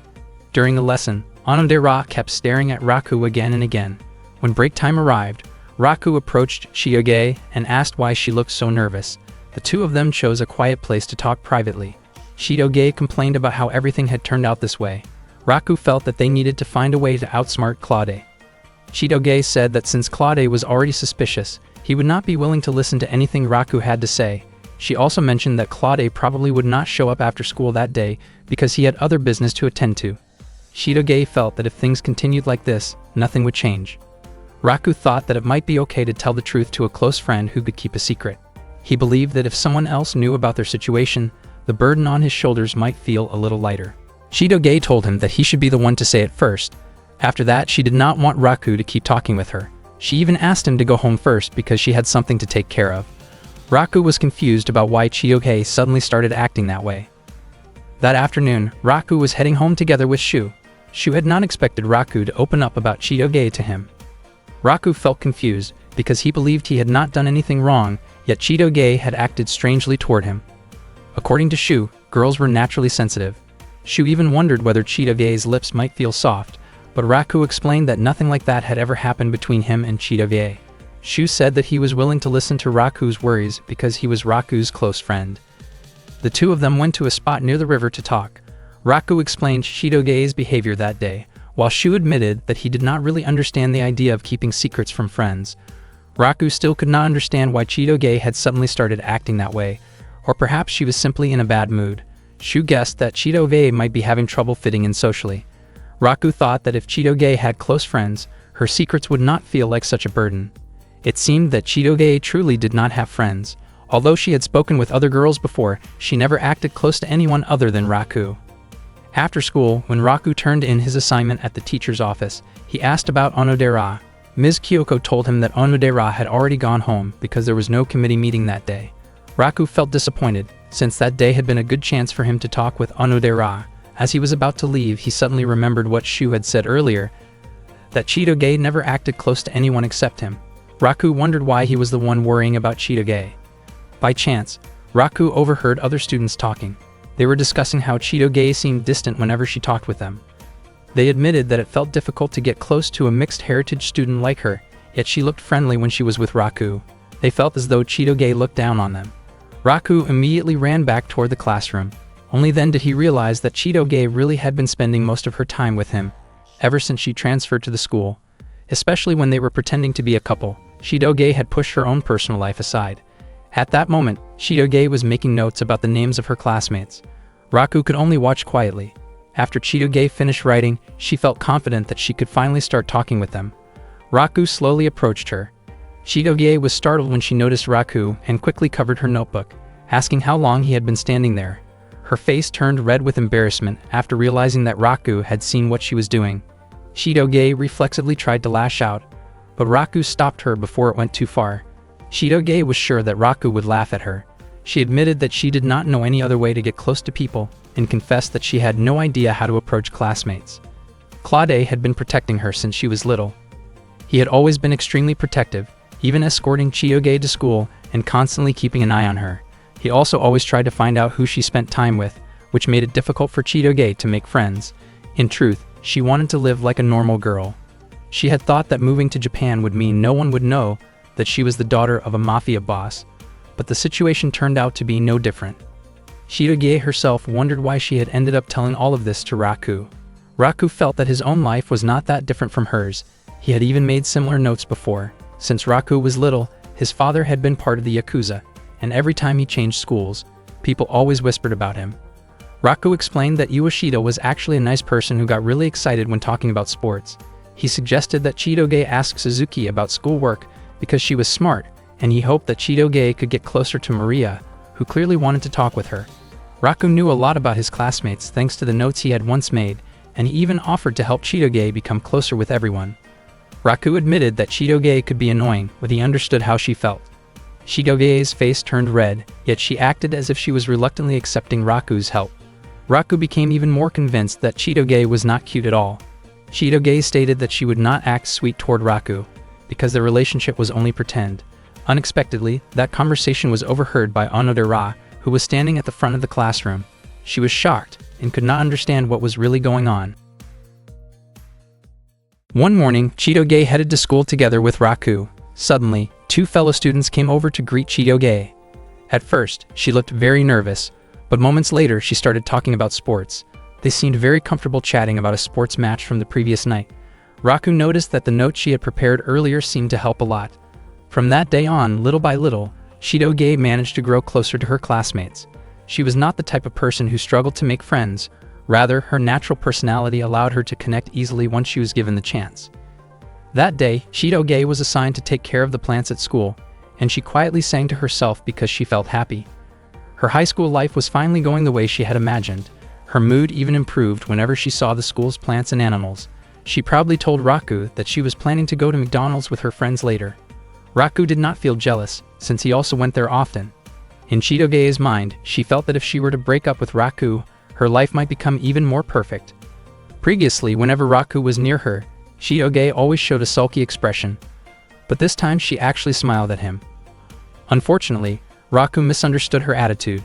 During the lesson, Onodera kept staring at Raku again and again. When break time arrived, Raku approached Chitoge and asked why she looked so nervous. The two of them chose a quiet place to talk privately. Chitoge complained about how everything had turned out this way. Raku felt that they needed to find a way to outsmart Claude. Chitoge said that since Claude was already suspicious, he would not be willing to listen to anything Raku had to say. She also mentioned that Claude probably would not show up after school that day because he had other business to attend to. Chitoge felt that if things continued like this, nothing would change. Raku thought that it might be okay to tell the truth to a close friend who could keep a secret. He believed that if someone else knew about their situation, the burden on his shoulders might feel a little lighter. Chitoge told him that he should be the one to say it first. After that, she did not want Raku to keep talking with her. She even asked him to go home first because she had something to take care of. Raku was confused about why Chitoge suddenly started acting that way. That afternoon, Raku was heading home together with Shu. Shu had not expected Raku to open up about Chitoge to him. Raku felt confused because he believed he had not done anything wrong, yet Chitoge had acted strangely toward him. According to Shu, girls were naturally sensitive. Shu even wondered whether Chitoge's lips might feel soft, but Raku explained that nothing like that had ever happened between him and Chitoge. Shu said that he was willing to listen to Raku's worries because he was Raku's close friend. The two of them went to a spot near the river to talk. Raku explained Chitoge's behavior that day, while Shu admitted that he did not really understand the idea of keeping secrets from friends. Raku still could not understand why Chitoge had suddenly started acting that way, or perhaps she was simply in a bad mood. Shu guessed that Chitoge might be having trouble fitting in socially. Raku thought that if Chitoge had close friends, her secrets would not feel like such a burden. It seemed that Chitoge truly did not have friends. Although she had spoken with other girls before, she never acted close to anyone other than Raku. After school, when Raku turned in his assignment at the teacher's office, he asked about Onodera. Ms. Kyoko told him that Onodera had already gone home because there was no committee meeting that day. Raku felt disappointed, since that day had been a good chance for him to talk with Onodera. As he was about to leave, he suddenly remembered what Shu had said earlier, that Chitoge never acted close to anyone except him. Raku wondered why he was the one worrying about Chitoge. By chance, Raku overheard other students talking. They were discussing how Chitoge seemed distant whenever she talked with them. They admitted that it felt difficult to get close to a mixed heritage student like her, yet she looked friendly when she was with Raku. They felt as though Chitoge looked down on them. Raku immediately ran back toward the classroom. Only then did he realize that Chitoge really had been spending most of her time with him, ever since she transferred to the school. Especially when they were pretending to be a couple, Chitoge had pushed her own personal life aside. At that moment, Chitoge was making notes about the names of her classmates. Raku could only watch quietly. After Chitoge finished writing, she felt confident that she could finally start talking with them. Raku slowly approached her. Chitoge was startled when she noticed Raku and quickly covered her notebook, asking how long he had been standing there. Her face turned red with embarrassment after realizing that Raku had seen what she was doing. Chitoge reflexively tried to lash out, but Raku stopped her before it went too far. Chitoge was sure that Raku would laugh at her. She admitted that she did not know any other way to get close to people and confessed that she had no idea how to approach classmates. Claude had been protecting her since she was little. He had always been extremely protective, even escorting Chitoge to school and constantly keeping an eye on her. He also always tried to find out who she spent time with, which made it difficult for Chitoge to make friends. In truth, she wanted to live like a normal girl. She had thought that moving to Japan would mean no one would know that she was the daughter of a mafia boss, but the situation turned out to be no different. Chitoge herself wondered why she had ended up telling all of this to Raku. Raku felt that his own life was not that different from hers. He had even made similar notes before. Since Raku was little, his father had been part of the Yakuza, and every time he changed schools, people always whispered about him. Raku explained that Ueshida was actually a nice person who got really excited when talking about sports. He suggested that Chitoge ask Suzuki about schoolwork because she was smart, and he hoped that Chitoge could get closer to Maria, who clearly wanted to talk with her. Raku knew a lot about his classmates thanks to the notes he had once made, and he even offered to help Chitoge become closer with everyone. Raku admitted that Chitoge could be annoying, but he understood how she felt. Chitoge's face turned red, yet she acted as if she was reluctantly accepting Raku's help. Raku became even more convinced that Chitoge was not cute at all. Chitoge stated that she would not act sweet toward Raku, because their relationship was only pretend. Unexpectedly, that conversation was overheard by Onodera, who was standing at the front of the classroom. She was shocked and could not understand what was really going on. One morning, Chitoge headed to school together with Raku. Suddenly, two fellow students came over to greet Chitoge. At first, she looked very nervous, but moments later she started talking about sports. They seemed very comfortable chatting about a sports match from the previous night. Raku noticed that the note she had prepared earlier seemed to help a lot. From that day on, little by little, Chitoge managed to grow closer to her classmates. She was not the type of person who struggled to make friends. Rather, her natural personality allowed her to connect easily once she was given the chance. That day, Chitoge was assigned to take care of the plants at school, and she quietly sang to herself because she felt happy. Her high school life was finally going the way she had imagined. Her mood even improved whenever she saw the school's plants and animals. She proudly told Raku that she was planning to go to McDonald's with her friends later. Raku did not feel jealous, since he also went there often. In Chitoge's mind, she felt that if she were to break up with Raku, her life might become even more perfect. Previously, whenever Raku was near her, Chitoge always showed a sulky expression, but this time she actually smiled at him. Unfortunately, Raku misunderstood her attitude.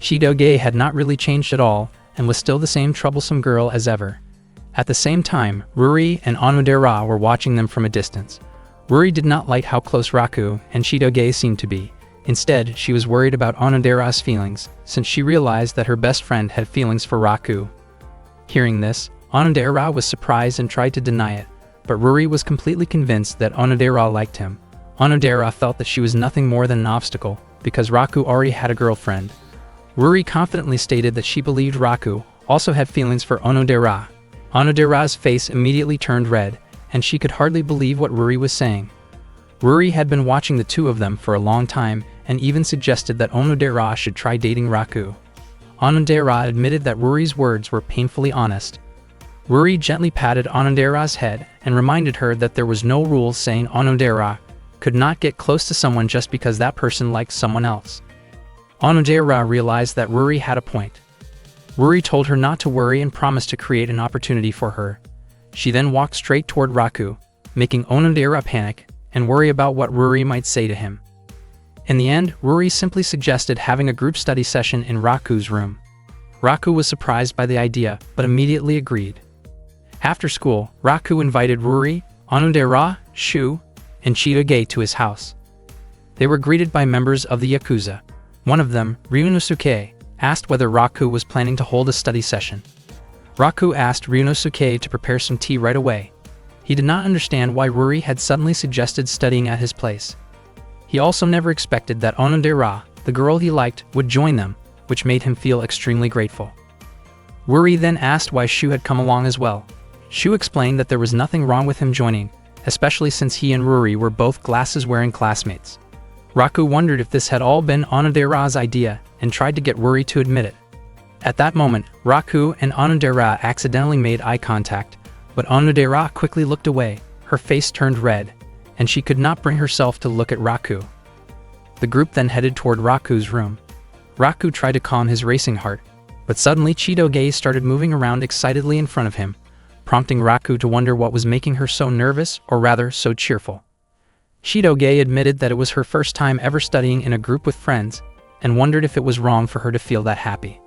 Chitoge had not really changed at all, and was still the same troublesome girl as ever. At the same time, Ruri and Onodera were watching them from a distance. Ruri did not like how close Raku and Chitoge seemed to be. Instead, she was worried about Onodera's feelings, since she realized that her best friend had feelings for Raku. Hearing this, Onodera was surprised and tried to deny it, but Ruri was completely convinced that Onodera liked him. Onodera felt that she was nothing more than an obstacle, because Raku already had a girlfriend. Ruri confidently stated that she believed Raku also had feelings for Onodera. Onodera's face immediately turned red, and she could hardly believe what Ruri was saying. Ruri had been watching the two of them for a long time and even suggested that Onodera should try dating Raku. Onodera admitted that Ruri's words were painfully honest. Ruri gently patted Onodera's head and reminded her that there was no rule saying Onodera could not get close to someone just because that person liked someone else. Onodera realized that Ruri had a point. Ruri told her not to worry and promised to create an opportunity for her. She then walked straight toward Raku, making Onodera panic and worry about what Ruri might say to him. In the end, Ruri simply suggested having a group study session in Raku's room. Raku was surprised by the idea, but immediately agreed. After school, Raku invited Ruri, Onodera, Shu, and Chitoge to his house. They were greeted by members of the Yakuza. One of them, Ryunosuke, asked whether Raku was planning to hold a study session. Raku asked Ryunosuke to prepare some tea right away. He did not understand why Ruri had suddenly suggested studying at his place. He also never expected that Onodera, the girl he liked, would join them, which made him feel extremely grateful. Ruri then asked why Shu had come along as well. Shu explained that there was nothing wrong with him joining, especially since he and Ruri were both glasses-wearing classmates. Raku wondered if this had all been Onodera's idea and tried to get Ruri to admit it. At that moment, Raku and Onodera accidentally made eye contact, but Onodera quickly looked away, her face turned red, and she could not bring herself to look at Raku. The group then headed toward Raku's room. Raku tried to calm his racing heart, but suddenly Chitoge started moving around excitedly in front of him, prompting Raku to wonder what was making her so nervous, or rather, so cheerful. Chitoge admitted that it was her first time ever studying in a group with friends, and wondered if it was wrong for her to feel that happy.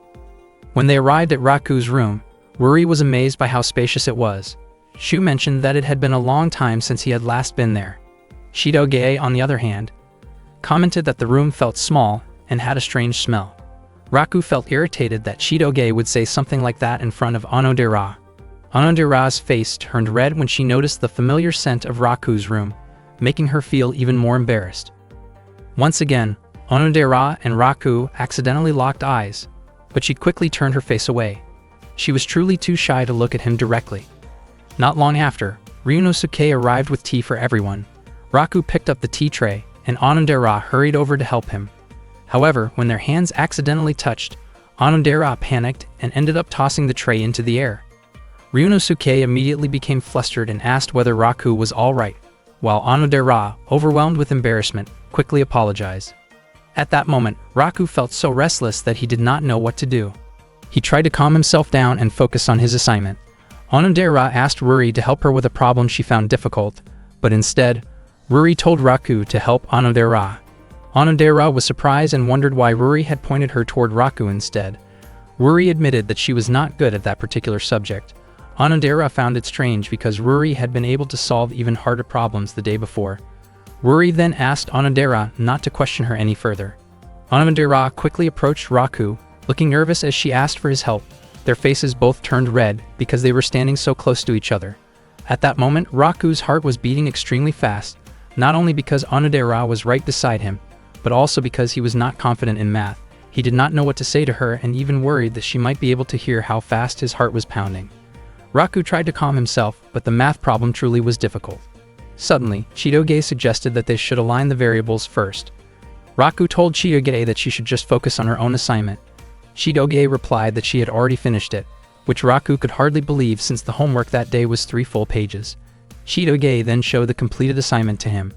When they arrived at Raku's room, Ruri was amazed by how spacious it was. Shu mentioned that it had been a long time since he had last been there. Chitoge, on the other hand, commented that the room felt small and had a strange smell. Raku felt irritated that Chitoge would say something like that in front of Onodera. Onodera's face turned red when she noticed the familiar scent of Raku's room, making her feel even more embarrassed. Once again, Onodera and Raku accidentally locked eyes, but she quickly turned her face away. She was truly too shy to look at him directly. Not long after, Ryunosuke arrived with tea for everyone. Raku picked up the tea tray, and Onodera hurried over to help him. However, when their hands accidentally touched, Onodera panicked and ended up tossing the tray into the air. Ryunosuke immediately became flustered and asked whether Raku was all right, while Onodera, overwhelmed with embarrassment, quickly apologized. At that moment, Raku felt so restless that he did not know what to do. He tried to calm himself down and focus on his assignment. Onodera asked Ruri to help her with a problem she found difficult, but instead, Ruri told Raku to help Onodera. Onodera was surprised and wondered why Ruri had pointed her toward Raku instead. Ruri admitted that she was not good at that particular subject. Onodera found it strange because Ruri had been able to solve even harder problems the day before. Worried then asked Onodera not to question her any further. Onodera quickly approached Raku, looking nervous as she asked for his help. Their faces both turned red because they were standing so close to each other. At that moment, Raku's heart was beating extremely fast, not only because Onodera was right beside him, but also because he was not confident in math. He did not know what to say to her and even worried that she might be able to hear how fast his heart was pounding. Raku tried to calm himself, but the math problem truly was difficult. Suddenly, Chitoge suggested that they should align the variables first. Raku told Chitoge that she should just focus on her own assignment. Chitoge replied that she had already finished it, which Raku could hardly believe since the homework that day was 3 full pages. Chitoge then showed the completed assignment to him.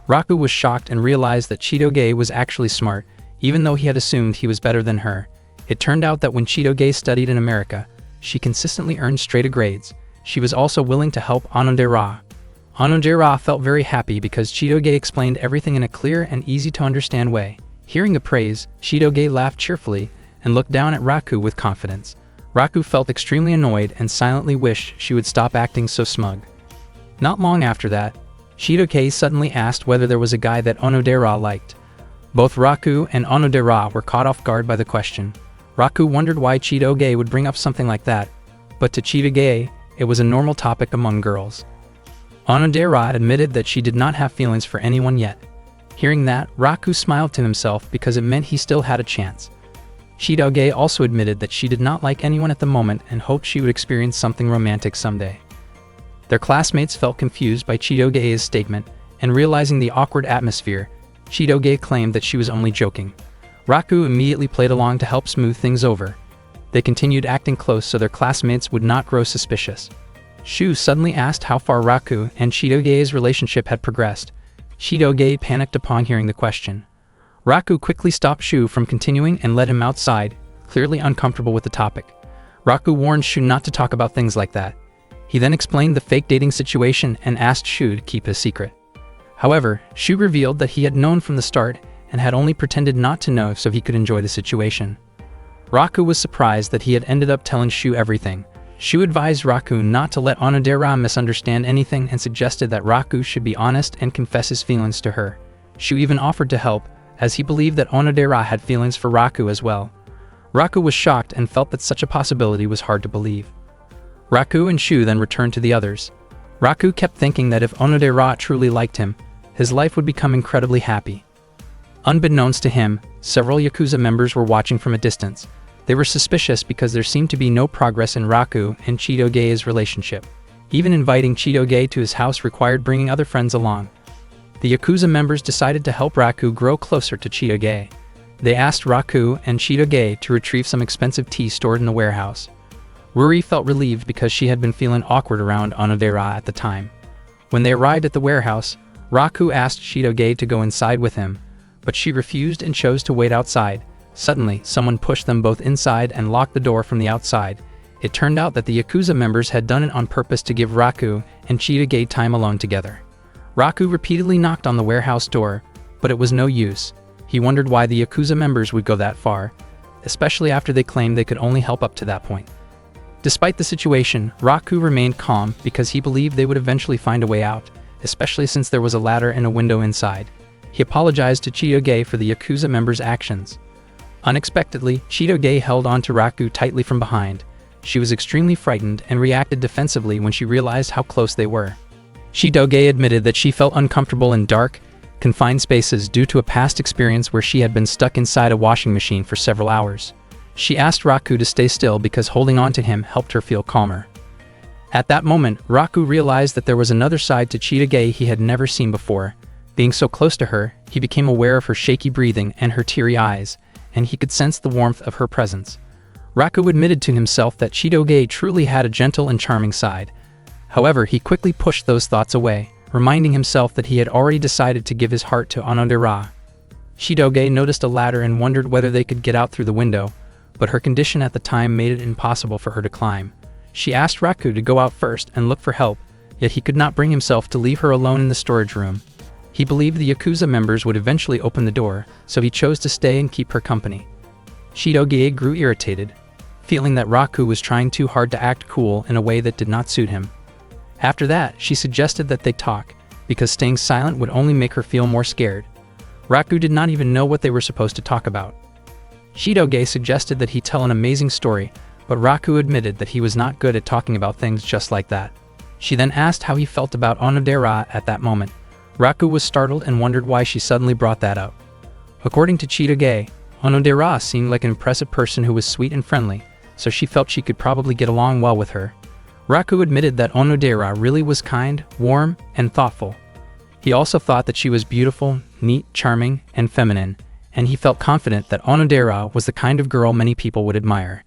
Raku was shocked and realized that Chitoge was actually smart, even though he had assumed he was better than her. It turned out that when Chitoge studied in America, she consistently earned straight A grades. She was also willing to help Onodera. Onodera felt very happy because Chitoge explained everything in a clear and easy-to-understand way. Hearing the praise, Chitoge laughed cheerfully and looked down at Raku with confidence. Raku felt extremely annoyed and silently wished she would stop acting so smug. Not long after that, Chitoge suddenly asked whether there was a guy that Onodera liked. Both Raku and Onodera were caught off guard by the question. Raku wondered why Chitoge would bring up something like that, but to Chitoge, it was a normal topic among girls. Onodera admitted that she did not have feelings for anyone yet. Hearing that, Raku smiled to himself because it meant he still had a chance. Chitoge also admitted that she did not like anyone at the moment and hoped she would experience something romantic someday. Their classmates felt confused by Chitoge's statement, and realizing the awkward atmosphere, Chitoge claimed that she was only joking. Raku immediately played along to help smooth things over. They continued acting close so their classmates would not grow suspicious. Shu suddenly asked how far Raku and Chitoge's relationship had progressed. Chitoge panicked upon hearing the question. Raku quickly stopped Shu from continuing and led him outside, clearly uncomfortable with the topic. Raku warned Shu not to talk about things like that. He then explained the fake dating situation and asked Shu to keep his secret. However, Shu revealed that he had known from the start and had only pretended not to know so he could enjoy the situation. Raku was surprised that he had ended up telling Shu everything. Shu advised Raku not to let Onodera misunderstand anything and suggested that Raku should be honest and confess his feelings to her. Shu even offered to help, as he believed that Onodera had feelings for Raku as well. Raku was shocked and felt that such a possibility was hard to believe. Raku and Shu then returned to the others. Raku kept thinking that if Onodera truly liked him, his life would become incredibly happy. Unbeknownst to him, several Yakuza members were watching from a distance. They were suspicious because there seemed to be no progress in Raku and Chitoge's relationship. Even inviting Chitoge to his house required bringing other friends along. The Yakuza members decided to help Raku grow closer to Chitoge. They asked Raku and Chitoge to retrieve some expensive tea stored in the warehouse. Ruri felt relieved because she had been feeling awkward around Onodera at the time. When they arrived at the warehouse, Raku asked Chitoge to go inside with him, but she refused and chose to wait outside. Suddenly, someone pushed them both inside and locked the door from the outside. It turned out that the Yakuza members had done it on purpose to give Raku and Chitoge time alone together. Raku repeatedly knocked on the warehouse door, but it was no use. He wondered why the Yakuza members would go that far, especially after they claimed they could only help up to that point. Despite the situation, Raku remained calm because he believed they would eventually find a way out, especially since there was a ladder and a window inside. He apologized to Chitoge for the Yakuza members' actions. Unexpectedly, Chitoge held on to Raku tightly from behind. She was extremely frightened and reacted defensively when she realized how close they were. Chitoge admitted that she felt uncomfortable in dark, confined spaces due to a past experience where she had been stuck inside a washing machine for several hours. She asked Raku to stay still because holding on to him helped her feel calmer. At that moment, Raku realized that there was another side to Chitoge he had never seen before. Being so close to her, he became aware of her shaky breathing and her teary eyes, and he could sense the warmth of her presence. Raku admitted to himself that Chitoge truly had a gentle and charming side. However, he quickly pushed those thoughts away, reminding himself that he had already decided to give his heart to Onodera. Chitoge noticed a ladder and wondered whether they could get out through the window, but her condition at the time made it impossible for her to climb. She asked Raku to go out first and look for help, yet he could not bring himself to leave her alone in the storage room. He believed the Yakuza members would eventually open the door, so he chose to stay and keep her company. Chitoge grew irritated, feeling that Raku was trying too hard to act cool in a way that did not suit him. After that, she suggested that they talk. because staying silent would only make her feel more scared. Raku did not even know what they were supposed to talk about. Chitoge suggested that he tell an amazing story, but Raku admitted that he was not good at talking about things just like that. She then asked how he felt about Onodera at that moment. Raku was startled and wondered why she suddenly brought that up. According to Chitoge, Onodera seemed like an impressive person who was sweet and friendly, so she felt she could probably get along well with her. Raku admitted that Onodera really was kind, warm, and thoughtful. He also thought that she was beautiful, neat, charming, and feminine, and he felt confident that Onodera was the kind of girl many people would admire.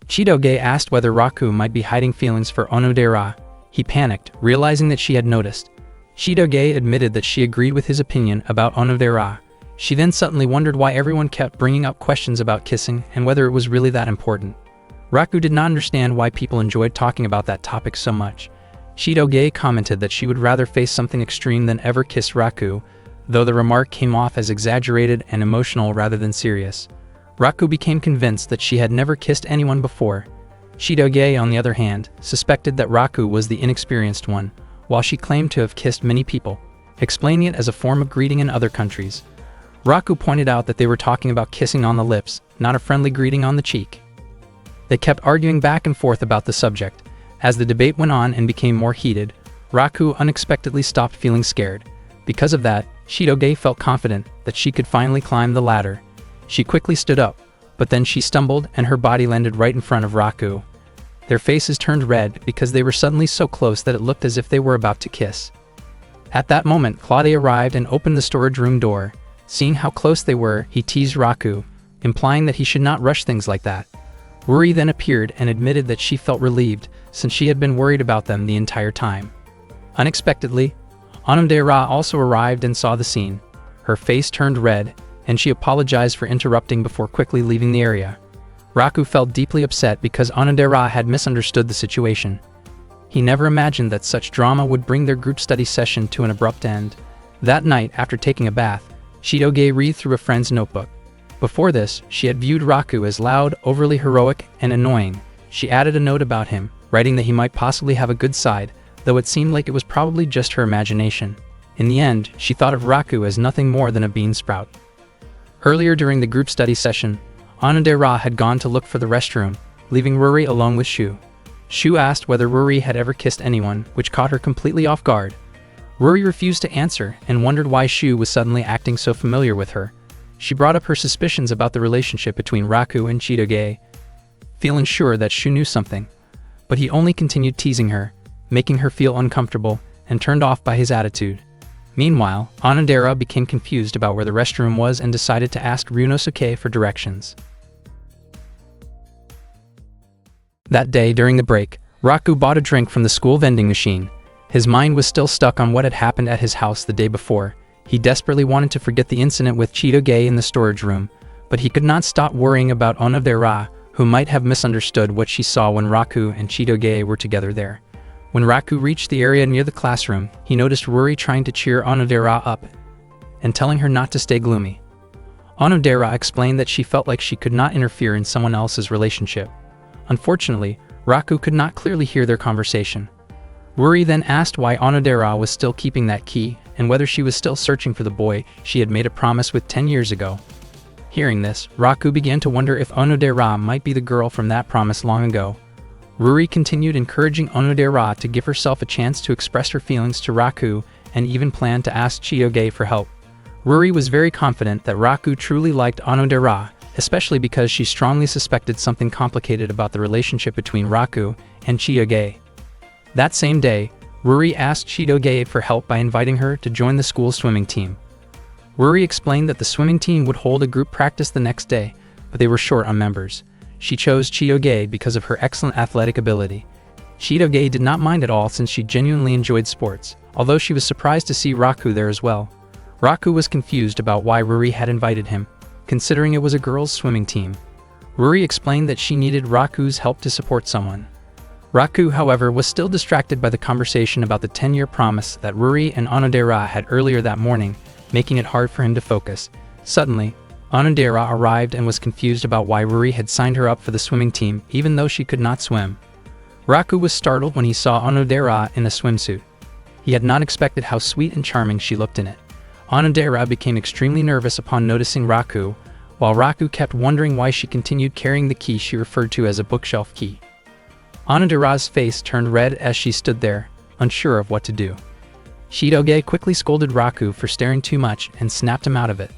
Chitoge asked whether Raku might be hiding feelings for Onodera. He panicked, realizing that she had noticed. Chitoge admitted that she agreed with his opinion about Onodera. She then suddenly wondered why everyone kept bringing up questions about kissing and whether it was really that important. Raku did not understand why people enjoyed talking about that topic so much. Chitoge commented that she would rather face something extreme than ever kiss Raku, though the remark came off as exaggerated and emotional rather than serious. Raku became convinced that she had never kissed anyone before. Chitoge, on the other hand, suspected that Raku was the inexperienced one, while she claimed to have kissed many people, explaining it as a form of greeting in other countries. Raku pointed out that they were talking about kissing on the lips, not a friendly greeting on the cheek. They kept arguing back and forth about the subject. As the debate went on and became more heated, Raku unexpectedly stopped feeling scared. Because of that, Chitoge felt confident that she could finally climb the ladder. She quickly stood up, but then she stumbled and her body landed right in front of Raku. Their faces turned red because they were suddenly so close that it looked as if they were about to kiss. At that moment, Claudia arrived and opened the storage room door. Seeing how close they were, he teased Raku, implying that he should not rush things like that. Ruri then appeared and admitted that she felt relieved, since she had been worried about them the entire time. Unexpectedly, Onodera also arrived and saw the scene. Her face turned red, and she apologized for interrupting before quickly leaving the area. Raku felt deeply upset because Onodera had misunderstood the situation. He never imagined that such drama would bring their group study session to an abrupt end. That night, after taking a bath, Chitoge read through a friend's notebook. Before this, she had viewed Raku as loud, overly heroic, and annoying. She added a note about him, writing that he might possibly have a good side, though it seemed like it was probably just her imagination. In the end, she thought of Raku as nothing more than a bean sprout. Earlier during the group study session, Onodera had gone to look for the restroom, leaving Ruri alone with Shu. Shu asked whether Ruri had ever kissed anyone, which caught her completely off guard. Ruri refused to answer and wondered why Shu was suddenly acting so familiar with her. She brought up her suspicions about the relationship between Raku and Chitoge, feeling sure that Shu knew something. But he only continued teasing her, making her feel uncomfortable and turned off by his attitude. Meanwhile, Onodera became confused about where the restroom was and decided to ask Ryunosuke for directions. That day, during the break, Raku bought a drink from the school vending machine. His mind was still stuck on what had happened at his house the day before. He desperately wanted to forget the incident with Chitoge in the storage room, but he could not stop worrying about Onodera, who might have misunderstood what she saw when Raku and Chitoge were together there. When Raku reached the area near the classroom, he noticed Ruri trying to cheer Onodera up and telling her not to stay gloomy. Onodera explained that she felt like she could not interfere in someone else's relationship. Unfortunately, Raku could not clearly hear their conversation. Ruri then asked why Onodera was still keeping that key and whether she was still searching for the boy she had made a promise with 10 years ago. Hearing this, Raku began to wonder if Onodera might be the girl from that promise long ago. Ruri continued encouraging Onodera to give herself a chance to express her feelings to Raku and even planned to ask Chitoge for help. Ruri was very confident that Raku truly liked Onodera, especially because she strongly suspected something complicated about the relationship between Raku and Chitoge. That same day, Ruri asked Chitoge for help by inviting her to join the school swimming team. Ruri explained that the swimming team would hold a group practice the next day, but they were short on members. She chose Chitoge because of her excellent athletic ability. Chitoge did not mind at all since she genuinely enjoyed sports, although she was surprised to see Raku there as well. Raku was confused about why Ruri had invited him, considering it was a girls' swimming team. Ruri explained that she needed Raku's help to support someone. Raku, however, was still distracted by the conversation about the 10-year promise that Ruri and Onodera had earlier that morning, making it hard for him to focus. Suddenly, Onodera arrived and was confused about why Ruri had signed her up for the swimming team even though she could not swim. Raku was startled when he saw Onodera in a swimsuit. He had not expected how sweet and charming she looked in it. Onodera became extremely nervous upon noticing Raku, while Raku kept wondering why she continued carrying the key she referred to as a bookshelf key. Onodera's face turned red as she stood there, unsure of what to do. Shidoge quickly scolded Raku for staring too much and snapped him out of it.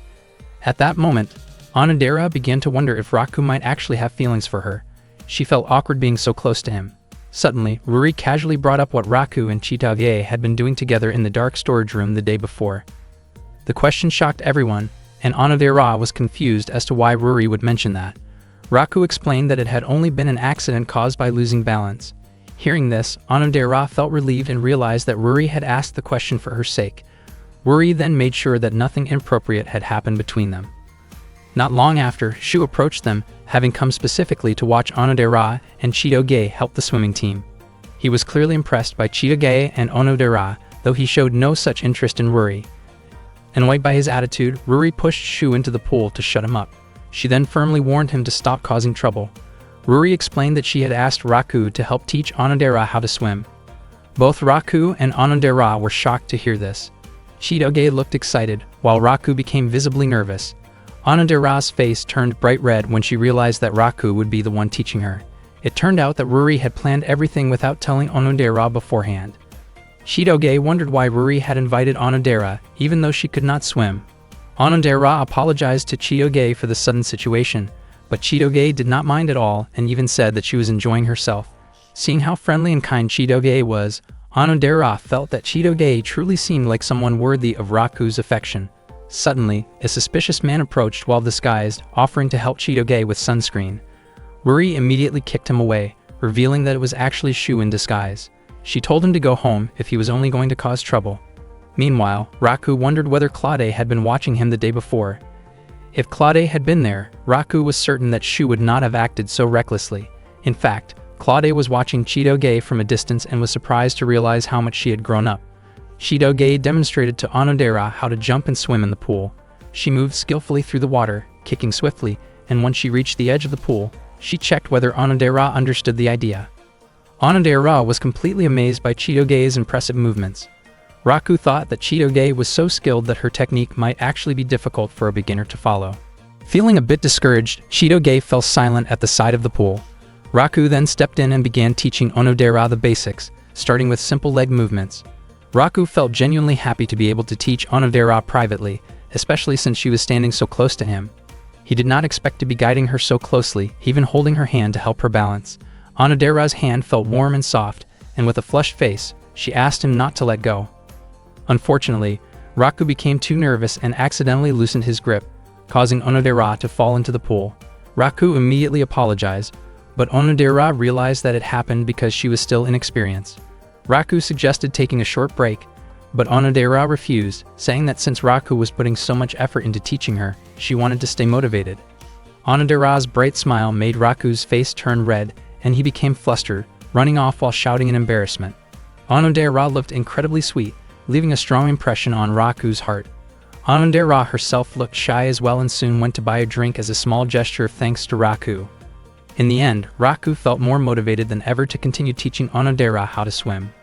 At that moment, Onodera began to wonder if Raku might actually have feelings for her. She felt awkward being so close to him. Suddenly, Ruri casually brought up what Raku and Shidoge had been doing together in the dark storage room the day before. The question shocked everyone, and Onodera was confused as to why Ruri would mention that. Raku explained that it had only been an accident caused by losing balance. Hearing this, Onodera felt relieved and realized that Ruri had asked the question for her sake. Ruri then made sure that nothing inappropriate had happened between them. Not long after, Shu approached them, having come specifically to watch Onodera and Chidoge help the swimming team. He was clearly impressed by Chidoge and Onodera, though he showed no such interest in Ruri. Annoyed by his attitude, Ruri pushed Shu into the pool to shut him up. She then firmly warned him to stop causing trouble. Ruri explained that she had asked Raku to help teach Onodera how to swim. Both Raku and Onodera were shocked to hear this. Chidoge looked excited, while Raku became visibly nervous. Onodera's face turned bright red when she realized that Raku would be the one teaching her. It turned out that Ruri had planned everything without telling Onodera beforehand. Chidoge wondered why Ruri had invited Onodera, even though she could not swim. Onodera apologized to Chidoge for the sudden situation, but Chidoge did not mind at all and even said that she was enjoying herself. Seeing how friendly and kind Chidoge was, Onodera felt that Chidoge truly seemed like someone worthy of Raku's affection. Suddenly, a suspicious man approached while disguised, offering to help Chidoge with sunscreen. Ruri immediately kicked him away, revealing that it was actually Shu in disguise. She told him to go home if he was only going to cause trouble. Meanwhile, Raku wondered whether Claude had been watching him the day before. If Claude had been there, Raku was certain that Shu would not have acted so recklessly. In fact, Claude was watching Chidoge from a distance and was surprised to realize how much she had grown up. Chidoge demonstrated to Onodera how to jump and swim in the pool. She moved skillfully through the water, kicking swiftly, and when she reached the edge of the pool, she checked whether Onodera understood the idea. Onodera was completely amazed by Chidoge's impressive movements. Raku thought that Chidoge was so skilled that her technique might actually be difficult for a beginner to follow. Feeling a bit discouraged, Chidoge fell silent at the side of the pool. Raku then stepped in and began teaching Onodera the basics, starting with simple leg movements. Raku felt genuinely happy to be able to teach Onodera privately, especially since she was standing so close to him. He did not expect to be guiding her so closely, even holding her hand to help her balance. Onodera's hand felt warm and soft, and with a flushed face, she asked him not to let go. Unfortunately, Raku became too nervous and accidentally loosened his grip, causing Onodera to fall into the pool. Raku immediately apologized, but Onodera realized that it happened because she was still inexperienced. Raku suggested taking a short break, but Onodera refused, saying that since Raku was putting so much effort into teaching her, she wanted to stay motivated. Onodera's bright smile made Raku's face turn red, and he became flustered, running off while shouting in embarrassment. Onodera looked incredibly sweet, leaving a strong impression on Raku's heart. Onodera herself looked shy as well and soon went to buy a drink as a small gesture of thanks to Raku. In the end, Raku felt more motivated than ever to continue teaching Onodera how to swim.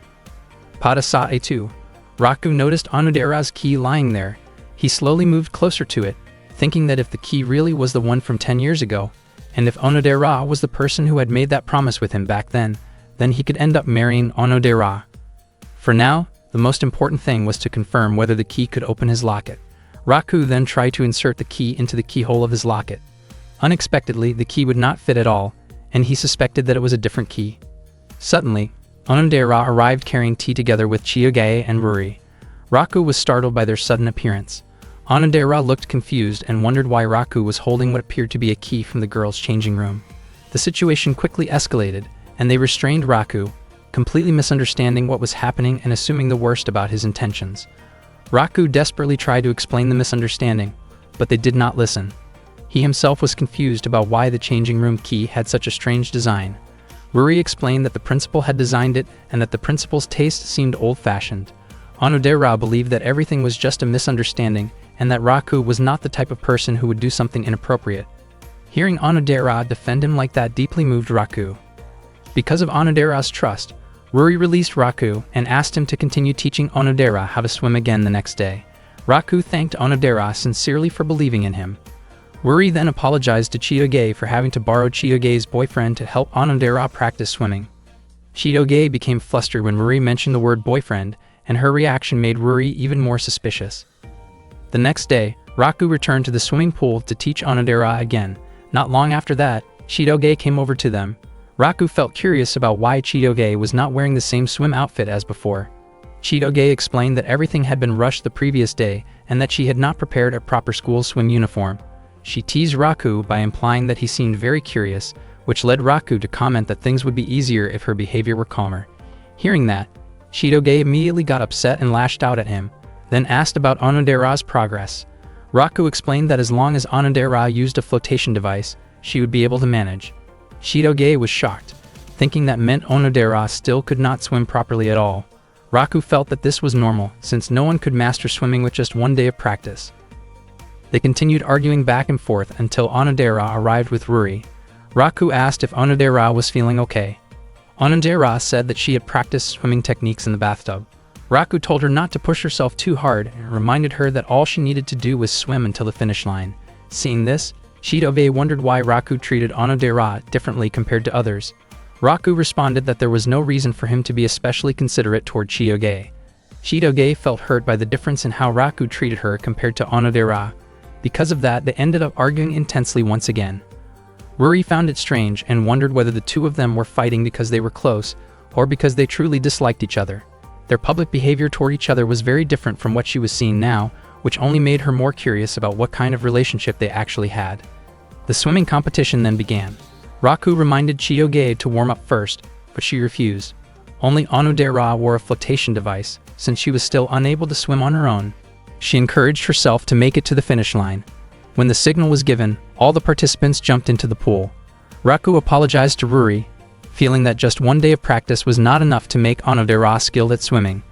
Padasae 2. Raku noticed Onodera's key lying there. He slowly moved closer to it, thinking that if the key really was the one from 10 years ago, and if Onodera was the person who had made that promise with him back then he could end up marrying Onodera. For now, the most important thing was to confirm whether the key could open his locket. Raku then tried to insert the key into the keyhole of his locket. Unexpectedly, the key would not fit at all, and he suspected that it was a different key. Suddenly, Onodera arrived carrying tea together with Chiyoge and Ruri. Raku was startled by their sudden appearance. Onodera looked confused and wondered why Raku was holding what appeared to be a key from the girls' changing room. The situation quickly escalated, and they restrained Raku, completely misunderstanding what was happening and assuming the worst about his intentions. Raku desperately tried to explain the misunderstanding, but they did not listen. He himself was confused about why the changing room key had such a strange design. Ruri explained that the principal had designed it and that the principal's taste seemed old-fashioned. Onodera believed that everything was just a misunderstanding and that Raku was not the type of person who would do something inappropriate. Hearing Onodera defend him like that deeply moved Raku. Because of Onodera's trust, Ruri released Raku and asked him to continue teaching Onodera how to swim again the next day. Raku thanked Onodera sincerely for believing in him. Ruri then apologized to Chitoge for having to borrow Chitoge's boyfriend to help Onodera practice swimming. Chitoge became flustered when Ruri mentioned the word boyfriend, and her reaction made Ruri even more suspicious. The next day, Raku returned to the swimming pool to teach Onodera again. Not long after that, Chitoge came over to them. Raku felt curious about why Chitoge was not wearing the same swim outfit as before. Chitoge explained that everything had been rushed the previous day and that she had not prepared a proper school swim uniform. She teased Raku by implying that he seemed very curious, which led Raku to comment that things would be easier if her behavior were calmer. Hearing that, Chitoge immediately got upset and lashed out at him, then asked about Onodera's progress. Raku explained that as long as Onodera used a flotation device, she would be able to manage. Chitoge was shocked, thinking that meant Onodera still could not swim properly at all. Raku felt that this was normal, since no one could master swimming with just one day of practice. They continued arguing back and forth until Onodera arrived with Ruri. Raku asked if Onodera was feeling okay. Onodera said that she had practiced swimming techniques in the bathtub. Raku told her not to push herself too hard and reminded her that all she needed to do was swim until the finish line. Seeing this, Chitoge wondered why Raku treated Onodera differently compared to others. Raku responded that there was no reason for him to be especially considerate toward Chitoge. Chitoge felt hurt by the difference in how Raku treated her compared to Onodera. Because of that, they ended up arguing intensely once again. Ruri found it strange and wondered whether the two of them were fighting because they were close or because they truly disliked each other. Their public behavior toward each other was very different from what she was seeing now, which only made her more curious about what kind of relationship they actually had. The swimming competition then began. Raku reminded Chitoge to warm up first, but she refused. Only Onodera wore a flotation device, since she was still unable to swim on her own. She encouraged herself to make it to the finish line. When the signal was given, all the participants jumped into the pool. Raku apologized to Ruri, feeling that just one day of practice was not enough to make Onodera skilled at swimming.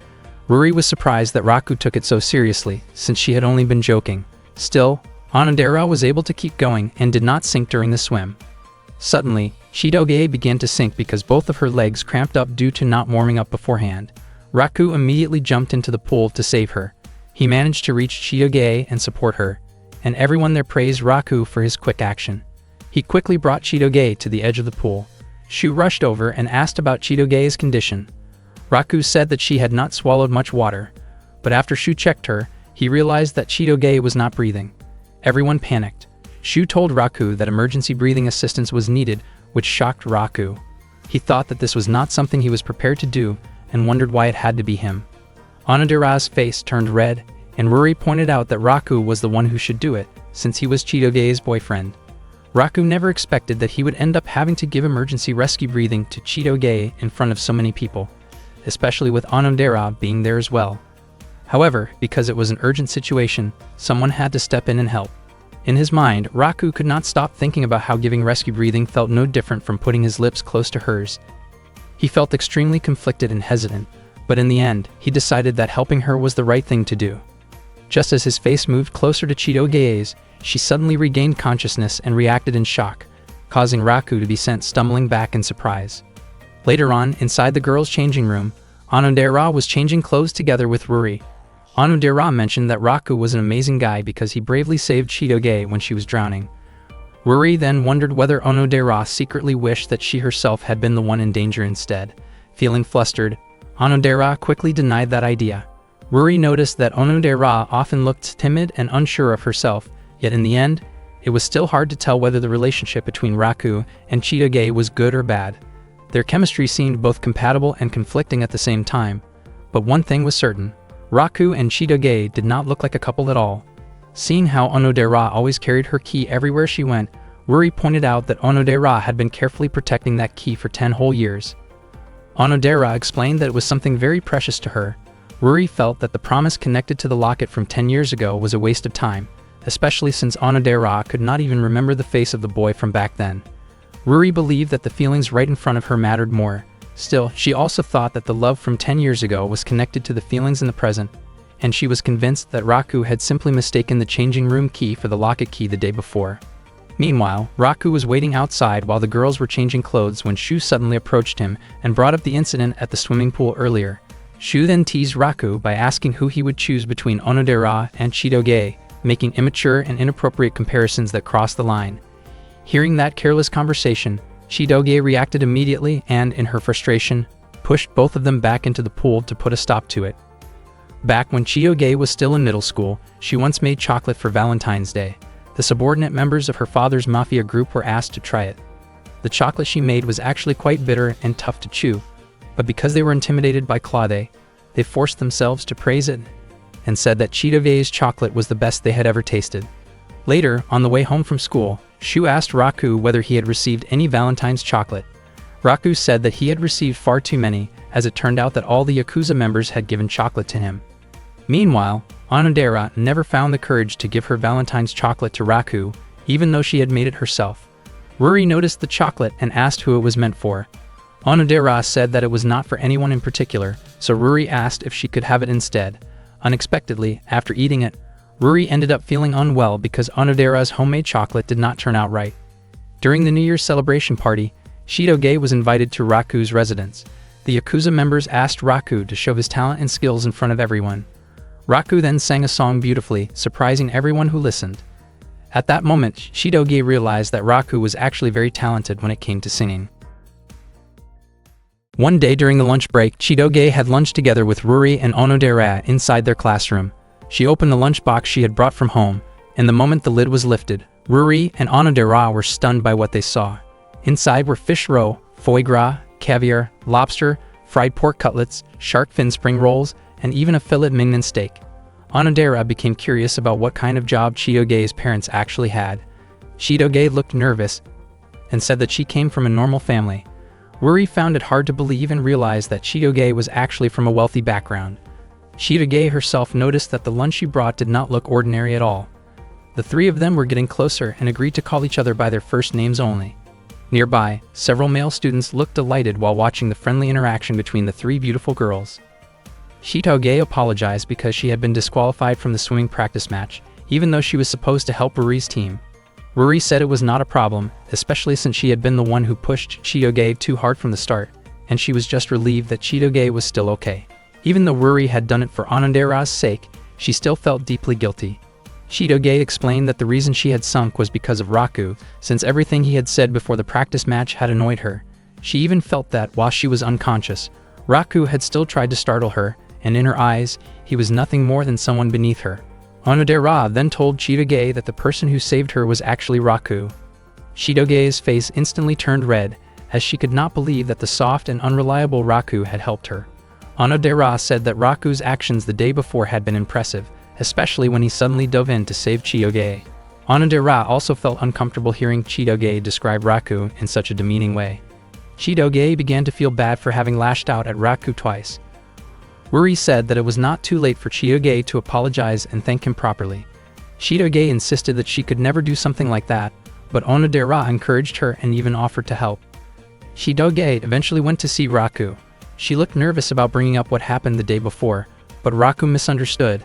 Ruri was surprised that Raku took it so seriously, since she had only been joking. Still, Onodera was able to keep going and did not sink during the swim. Suddenly, Chitoge began to sink because both of her legs cramped up due to not warming up beforehand. Raku immediately jumped into the pool to save her. He managed to reach Chitoge and support her, and everyone there praised Raku for his quick action. He quickly brought Chitoge to the edge of the pool. Shu rushed over and asked about Chitoge's condition. Raku said that she had not swallowed much water, but after Shu checked her, he realized that Chitoge was not breathing. Everyone panicked. Shu told Raku that emergency breathing assistance was needed, which shocked Raku. He thought that this was not something he was prepared to do and wondered why it had to be him. Onodera's face turned red, and Ruri pointed out that Raku was the one who should do it, since he was Chitoge's boyfriend. Raku never expected that he would end up having to give emergency rescue breathing to Chitoge in front of so many people, especially with Onodera being there as well. However, because it was an urgent situation, someone had to step in and help. In his mind, Raku could not stop thinking about how giving rescue breathing felt no different from putting his lips close to hers. He felt extremely conflicted and hesitant, but in the end, he decided that helping her was the right thing to do. Just as his face moved closer to Chitoge's, she suddenly regained consciousness and reacted in shock, causing Raku to be sent stumbling back in surprise. Later on, inside the girls' changing room, Onodera was changing clothes together with Ruri. Onodera mentioned that Raku was an amazing guy because he bravely saved Chitoge when she was drowning. Ruri then wondered whether Onodera secretly wished that she herself had been the one in danger instead. Feeling flustered, Onodera quickly denied that idea. Ruri noticed that Onodera often looked timid and unsure of herself, yet in the end, it was still hard to tell whether the relationship between Raku and Chitoge was good or bad. Their chemistry seemed both compatible and conflicting at the same time, but one thing was certain: Raku and Chitoge did not look like a couple at all. Seeing how Onodera always carried her key everywhere she went, Ruri pointed out that Onodera had been carefully protecting that key for 10 whole years. Onodera explained that it was something very precious to her. Ruri felt that the promise connected to the locket from 10 years ago was a waste of time, especially since Onodera could not even remember the face of the boy from back then. Ruri believed that the feelings right in front of her mattered more. Still, she also thought that the love from 10 years ago was connected to the feelings in the present, and she was convinced that Raku had simply mistaken the changing room key for the locket key the day before. Meanwhile, Raku was waiting outside while the girls were changing clothes when Shu suddenly approached him and brought up the incident at the swimming pool earlier. Shu then teased Raku by asking who he would choose between Onodera and Chidoge, making immature and inappropriate comparisons that crossed the line. Hearing that careless conversation, Chidoge reacted immediately and, in her frustration, pushed both of them back into the pool to put a stop to it. Back when Chidoge was still in middle school, she once made chocolate for Valentine's Day. The subordinate members of her father's mafia group were asked to try it. The chocolate she made was actually quite bitter and tough to chew, but because they were intimidated by Claude, they forced themselves to praise it and said that Chidoge's chocolate was the best they had ever tasted. Later, on the way home from school, Shu asked Raku whether he had received any Valentine's chocolate. Raku said that he had received far too many, as it turned out that all the Yakuza members had given chocolate to him. Meanwhile, Onodera never found the courage to give her Valentine's chocolate to Raku, even though she had made it herself. Ruri noticed the chocolate and asked who it was meant for. Onodera said that it was not for anyone in particular, so Ruri asked if she could have it instead. Unexpectedly, after eating it, Ruri ended up feeling unwell because Onodera's homemade chocolate did not turn out right. During the New Year's celebration party, Chidoge was invited to Raku's residence. The Yakuza members asked Raku to show his talent and skills in front of everyone. Raku then sang a song beautifully, surprising everyone who listened. At that moment, Chidoge realized that Raku was actually very talented when it came to singing. One day during the lunch break, Chidoge had lunch together with Ruri and Onodera inside their classroom. She opened the lunchbox she had brought from home, and the moment the lid was lifted, Ruri and Onodera were stunned by what they saw. Inside were fish roe, foie gras, caviar, lobster, fried pork cutlets, shark fin spring rolls, and even a filet mignon steak. Onodera became curious about what kind of job Chidoge's parents actually had. Chidoge looked nervous and said that she came from a normal family. Ruri found it hard to believe and realized that Chidoge was actually from a wealthy background. Chidoge herself noticed that the lunch she brought did not look ordinary at all. The three of them were getting closer and agreed to call each other by their first names only. Nearby, several male students looked delighted while watching the friendly interaction between the three beautiful girls. Chidoge apologized because she had been disqualified from the swimming practice match, even though she was supposed to help Ruri's team. Ruri said it was not a problem, especially since she had been the one who pushed Chidoge too hard from the start, and she was just relieved that Chidoge was still okay. Even though Ruri had done it for Onodera's sake, she still felt deeply guilty. Chidoge explained that the reason she had sunk was because of Raku, since everything he had said before the practice match had annoyed her. She even felt that, while she was unconscious, Raku had still tried to startle her, and in her eyes, he was nothing more than someone beneath her. Onodera then told Chidoge that the person who saved her was actually Raku. Chidoge's face instantly turned red, as she could not believe that the soft and unreliable Raku had helped her. Onodera said that Raku's actions the day before had been impressive, especially when he suddenly dove in to save Chidoge. Onodera also felt uncomfortable hearing Chidoge describe Raku in such a demeaning way. Chidoge began to feel bad for having lashed out at Raku twice. Ruri said that it was not too late for Chidoge to apologize and thank him properly. Chidoge insisted that she could never do something like that, but Onodera encouraged her and even offered to help. Chidoge eventually went to see Raku. She looked nervous about bringing up what happened the day before, but Raku misunderstood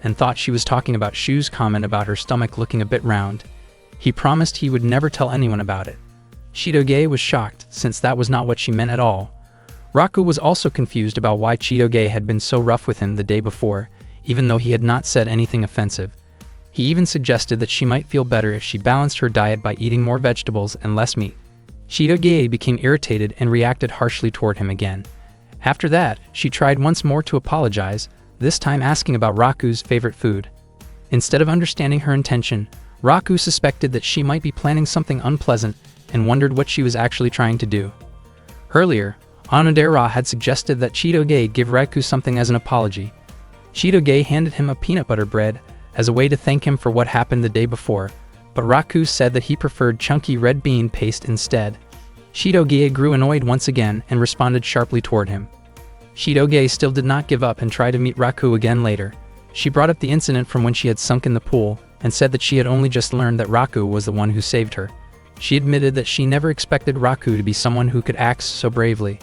and thought she was talking about Shu's comment about her stomach looking a bit round. He promised he would never tell anyone about it. Chidoge was shocked, since that was not what she meant at all. Raku was also confused about why Chidoge had been so rough with him the day before, even though he had not said anything offensive. He even suggested that she might feel better if she balanced her diet by eating more vegetables and less meat. Chidoge became irritated and reacted harshly toward him again. After that, she tried once more to apologize, this time asking about Raku's favorite food. Instead of understanding her intention, Raku suspected that she might be planning something unpleasant and wondered what she was actually trying to do. Earlier, Onodera had suggested that Chidoge give Raku something as an apology. Chidoge handed him a peanut butter bread as a way to thank him for what happened the day before, but Raku said that he preferred chunky red bean paste instead. Chidoge grew annoyed once again and responded sharply toward him. Chidoge still did not give up and tried to meet Raku again later. She brought up the incident from when she had sunk in the pool and said that she had only just learned that Raku was the one who saved her. She admitted that she never expected Raku to be someone who could act so bravely.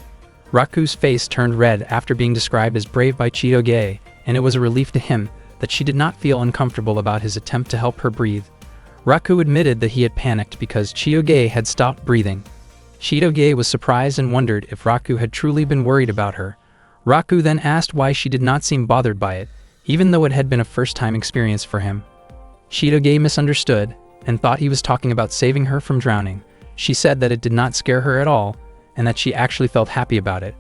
Raku's face turned red after being described as brave by Chidoge, and it was a relief to him that she did not feel uncomfortable about his attempt to help her breathe. Raku admitted that he had panicked because Chitoge had stopped breathing. Chitoge was surprised and wondered if Raku had truly been worried about her. Raku then asked why she did not seem bothered by it, even though it had been a first-time experience for him. Chitoge misunderstood and thought he was talking about saving her from drowning. She said that it did not scare her at all and that she actually felt happy about it.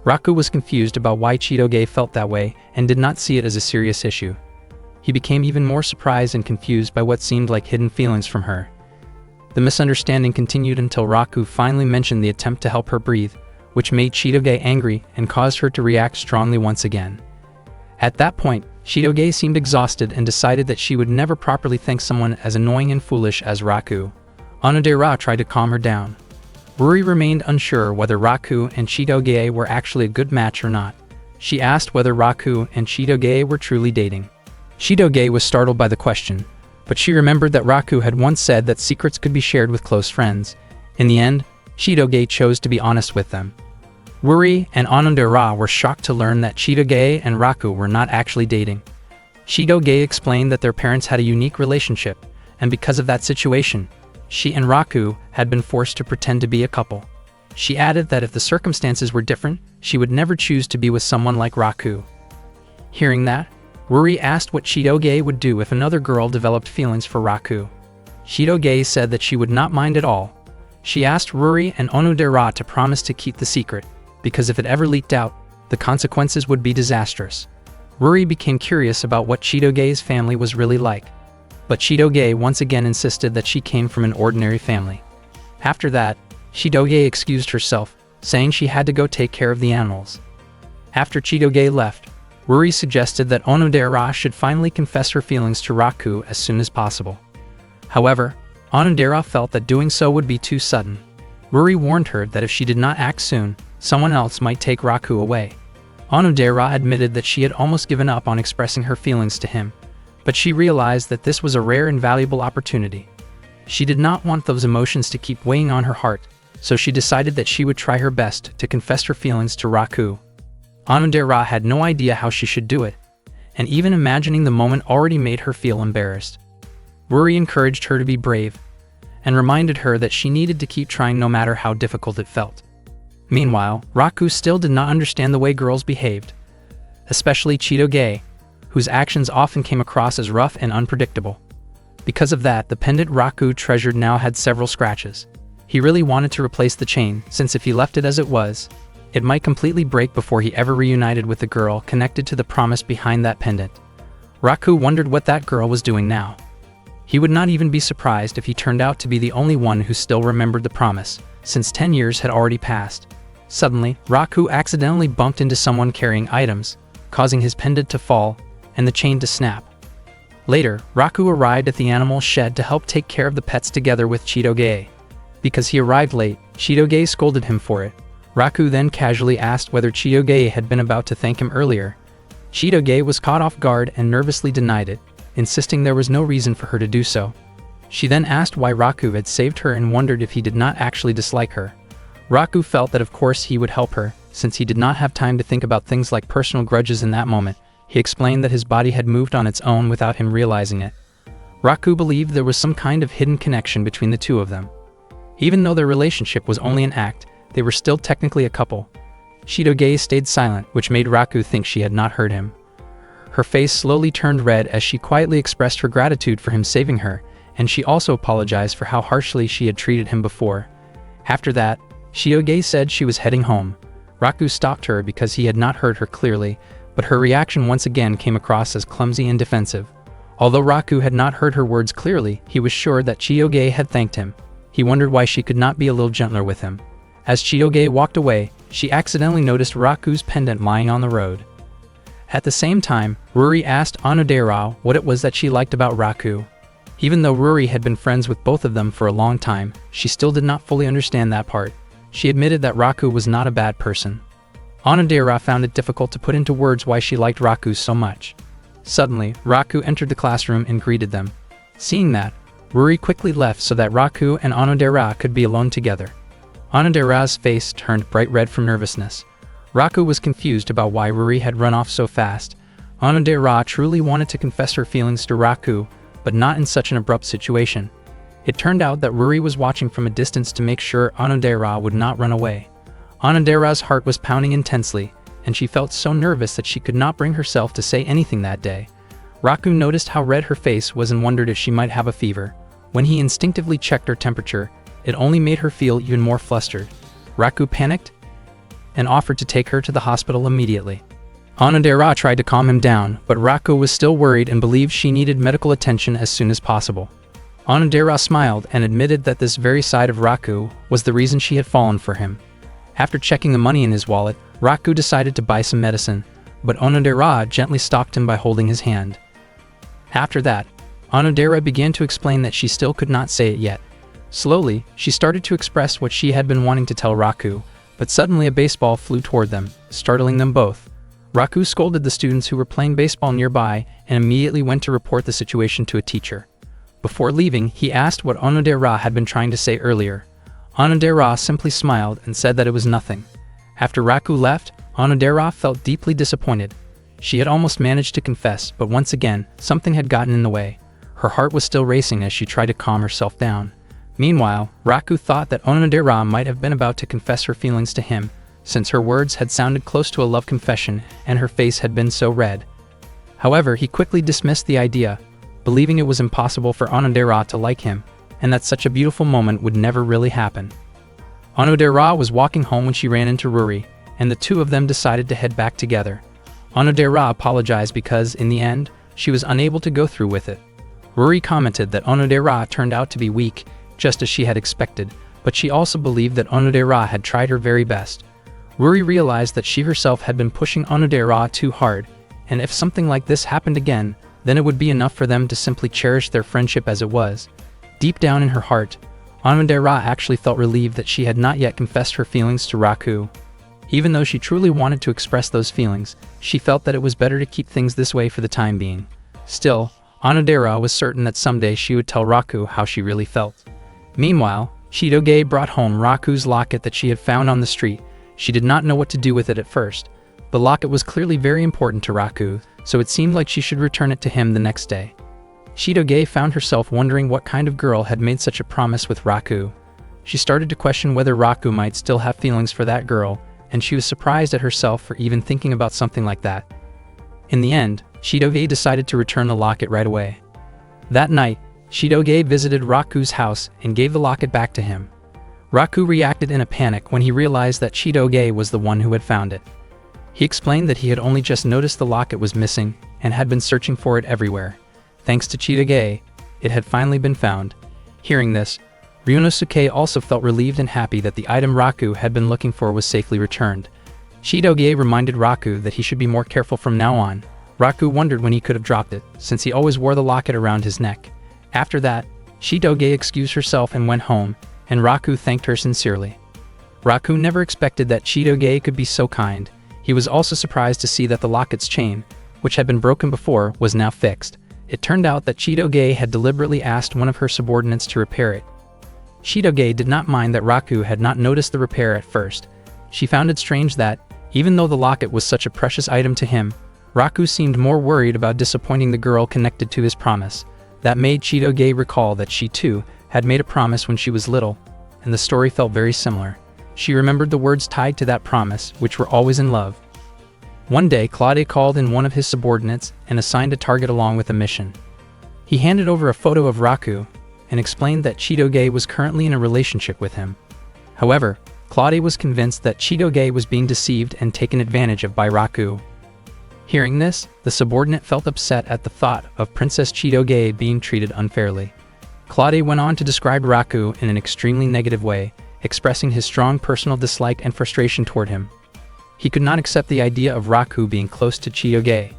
Raku was confused about why Chitoge felt that way and did not see it as a serious issue. He became even more surprised and confused by what seemed like hidden feelings from her. The misunderstanding continued until Raku finally mentioned the attempt to help her breathe, which made Chitoge angry and caused her to react strongly once again. At that point, Chitoge seemed exhausted and decided that she would never properly thank someone as annoying and foolish as Raku. Onodera tried to calm her down. Ruri remained unsure whether Raku and Chitoge were actually a good match or not. She asked whether Raku and Chitoge were truly dating. Chitoge was startled by the question, but she remembered that Raku had once said that secrets could be shared with close friends. In the end, Chitoge chose to be honest with them. Ruri and Onodera were shocked to learn that Chitoge and Raku were not actually dating. Chitoge explained that their parents had a unique relationship, and because of that situation, she and Raku had been forced to pretend to be a couple. She added that if the circumstances were different, she would never choose to be with someone like Raku. Hearing that, Ruri asked what Chitoge would do if another girl developed feelings for Raku. Chitoge said that she would not mind at all. She asked Ruri and Onodera to promise to keep the secret, because if it ever leaked out, the consequences would be disastrous. Ruri became curious about what Chitoge's family was really like. But Chitoge once again insisted that she came from an ordinary family. After that, Chitoge excused herself, saying she had to go take care of the animals. After Chitoge left, Ruri suggested that Onodera should finally confess her feelings to Raku as soon as possible. However, Onodera felt that doing so would be too sudden. Ruri warned her that if she did not act soon, someone else might take Raku away. Onodera admitted that she had almost given up on expressing her feelings to him, but she realized that this was a rare and valuable opportunity. She did not want those emotions to keep weighing on her heart, so she decided that she would try her best to confess her feelings to Raku. Onodera had no idea how she should do it, and even imagining the moment already made her feel embarrassed. Ruri encouraged her to be brave, and reminded her that she needed to keep trying no matter how difficult it felt. Meanwhile, Raku still did not understand the way girls behaved, especially Chitoge, whose actions often came across as rough and unpredictable. Because of that, the pendant Raku treasured now had several scratches. He really wanted to replace the chain, since if he left it as it was, it might completely break before he ever reunited with the girl connected to the promise behind that pendant. Raku wondered what that girl was doing now. He would not even be surprised if he turned out to be the only one who still remembered the promise, since 10 years had already passed. Suddenly, Raku accidentally bumped into someone carrying items, causing his pendant to fall and the chain to snap. Later, Raku arrived at the animal shed to help take care of the pets together with Chitoge. Because he arrived late, Chitoge scolded him for it. Raku then casually asked whether Chitoge had been about to thank him earlier. Chitoge was caught off guard and nervously denied it, insisting there was no reason for her to do so. She then asked why Raku had saved her and wondered if he did not actually dislike her. Raku felt that of course he would help her, since he did not have time to think about things like personal grudges in that moment. He explained that his body had moved on its own without him realizing it. Raku believed there was some kind of hidden connection between the two of them. Even though their relationship was only an act, they were still technically a couple. Chitoge stayed silent, which made Raku think she had not heard him. Her face slowly turned red as she quietly expressed her gratitude for him saving her, and she also apologized for how harshly she had treated him before. After that, Chitoge said she was heading home. Raku stopped her because he had not heard her clearly, but her reaction once again came across as clumsy and defensive. Although Raku had not heard her words clearly, he was sure that Chitoge had thanked him. He wondered why she could not be a little gentler with him. As Chitoge walked away, she accidentally noticed Raku's pendant lying on the road. At the same time, Ruri asked Onodera what it was that she liked about Raku. Even though Ruri had been friends with both of them for a long time, she still did not fully understand that part. She admitted that Raku was not a bad person. Onodera found it difficult to put into words why she liked Raku so much. Suddenly, Raku entered the classroom and greeted them. Seeing that, Ruri quickly left so that Raku and Onodera could be alone together. Onodera's face turned bright red from nervousness. Raku was confused about why Ruri had run off so fast. Onodera truly wanted to confess her feelings to Raku, but not in such an abrupt situation. It turned out that Ruri was watching from a distance to make sure Onodera would not run away. Onodera's heart was pounding intensely, and she felt so nervous that she could not bring herself to say anything that day. Raku noticed how red her face was and wondered if she might have a fever. When he instinctively checked her temperature, it only made her feel even more flustered. Raku panicked and offered to take her to the hospital immediately. Onodera tried to calm him down, but Raku was still worried and believed she needed medical attention as soon as possible. Onodera smiled and admitted that this very side of Raku was the reason she had fallen for him. After checking the money in his wallet, Raku decided to buy some medicine, but Onodera gently stopped him by holding his hand. After that, Onodera began to explain that she still could not say it yet. Slowly, she started to express what she had been wanting to tell Raku, but suddenly a baseball flew toward them, startling them both. Raku scolded the students who were playing baseball nearby and immediately went to report the situation to a teacher. Before leaving, he asked what Onodera had been trying to say earlier. Onodera simply smiled and said that it was nothing. After Raku left, Onodera felt deeply disappointed. She had almost managed to confess, but once again, something had gotten in the way. Her heart was still racing as she tried to calm herself down. Meanwhile, Raku thought that Onodera might have been about to confess her feelings to him, since her words had sounded close to a love confession and her face had been so red. However, he quickly dismissed the idea, believing it was impossible for Onodera to like him, and that such a beautiful moment would never really happen. Onodera was walking home when she ran into Ruri, and the two of them decided to head back together. Onodera apologized because, in the end, she was unable to go through with it. Ruri commented that Onodera turned out to be weak, just as she had expected, but she also believed that Onodera had tried her very best. Ruri realized that she herself had been pushing Onodera too hard, and if something like this happened again, then it would be enough for them to simply cherish their friendship as it was. Deep down in her heart, Onodera actually felt relieved that she had not yet confessed her feelings to Raku. Even though she truly wanted to express those feelings, she felt that it was better to keep things this way for the time being. Still, Onodera was certain that someday she would tell Raku how she really felt. Meanwhile, Chitoge brought home Raku's locket that she had found on the street. She did not know what to do with it at first. The locket was clearly very important to Raku, so it seemed like she should return it to him the next day. Chitoge found herself wondering what kind of girl had made such a promise with Raku. She started to question whether Raku might still have feelings for that girl, and she was surprised at herself for even thinking about something like that. In the end, Chitoge decided to return the locket right away. That night, Chitoge visited Raku's house and gave the locket back to him. Raku reacted in a panic when he realized that Chitoge was the one who had found it. He explained that he had only just noticed the locket was missing and had been searching for it everywhere. Thanks to Chitoge, it had finally been found. Hearing this, Ryunosuke also felt relieved and happy that the item Raku had been looking for was safely returned. Chitoge reminded Raku that he should be more careful from now on. Raku wondered when he could have dropped it, since he always wore the locket around his neck. After that, Chitoge excused herself and went home, and Raku thanked her sincerely. Raku never expected that Chitoge could be so kind. He was also surprised to see that the locket's chain, which had been broken before, was now fixed. It turned out that Chitoge had deliberately asked one of her subordinates to repair it. Chitoge did not mind that Raku had not noticed the repair at first. She found it strange that, even though the locket was such a precious item to him, Raku seemed more worried about disappointing the girl connected to his promise. That made Chitoge recall that she too had made a promise when she was little, and the story felt very similar. She remembered the words tied to that promise, which were always in love. One day, Claude called in one of his subordinates and assigned a target along with a mission. He handed over a photo of Raku and explained that Chitoge was currently in a relationship with him. However, Claude was convinced that Chitoge was being deceived and taken advantage of by Raku. Hearing this, the subordinate felt upset at the thought of Princess Chitoge being treated unfairly. Claude went on to describe Raku in an extremely negative way, expressing his strong personal dislike and frustration toward him. He could not accept the idea of Raku being close to Chitoge.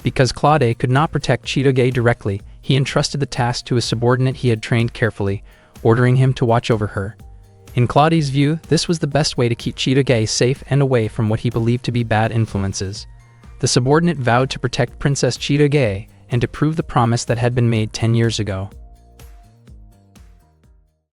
Because Claude could not protect Chitoge directly, he entrusted the task to a subordinate he had trained carefully, ordering him to watch over her. In Claude's view, this was the best way to keep Chitoge safe and away from what he believed to be bad influences. The subordinate vowed to protect Princess Chitoge and to prove the promise that had been made 10 years ago.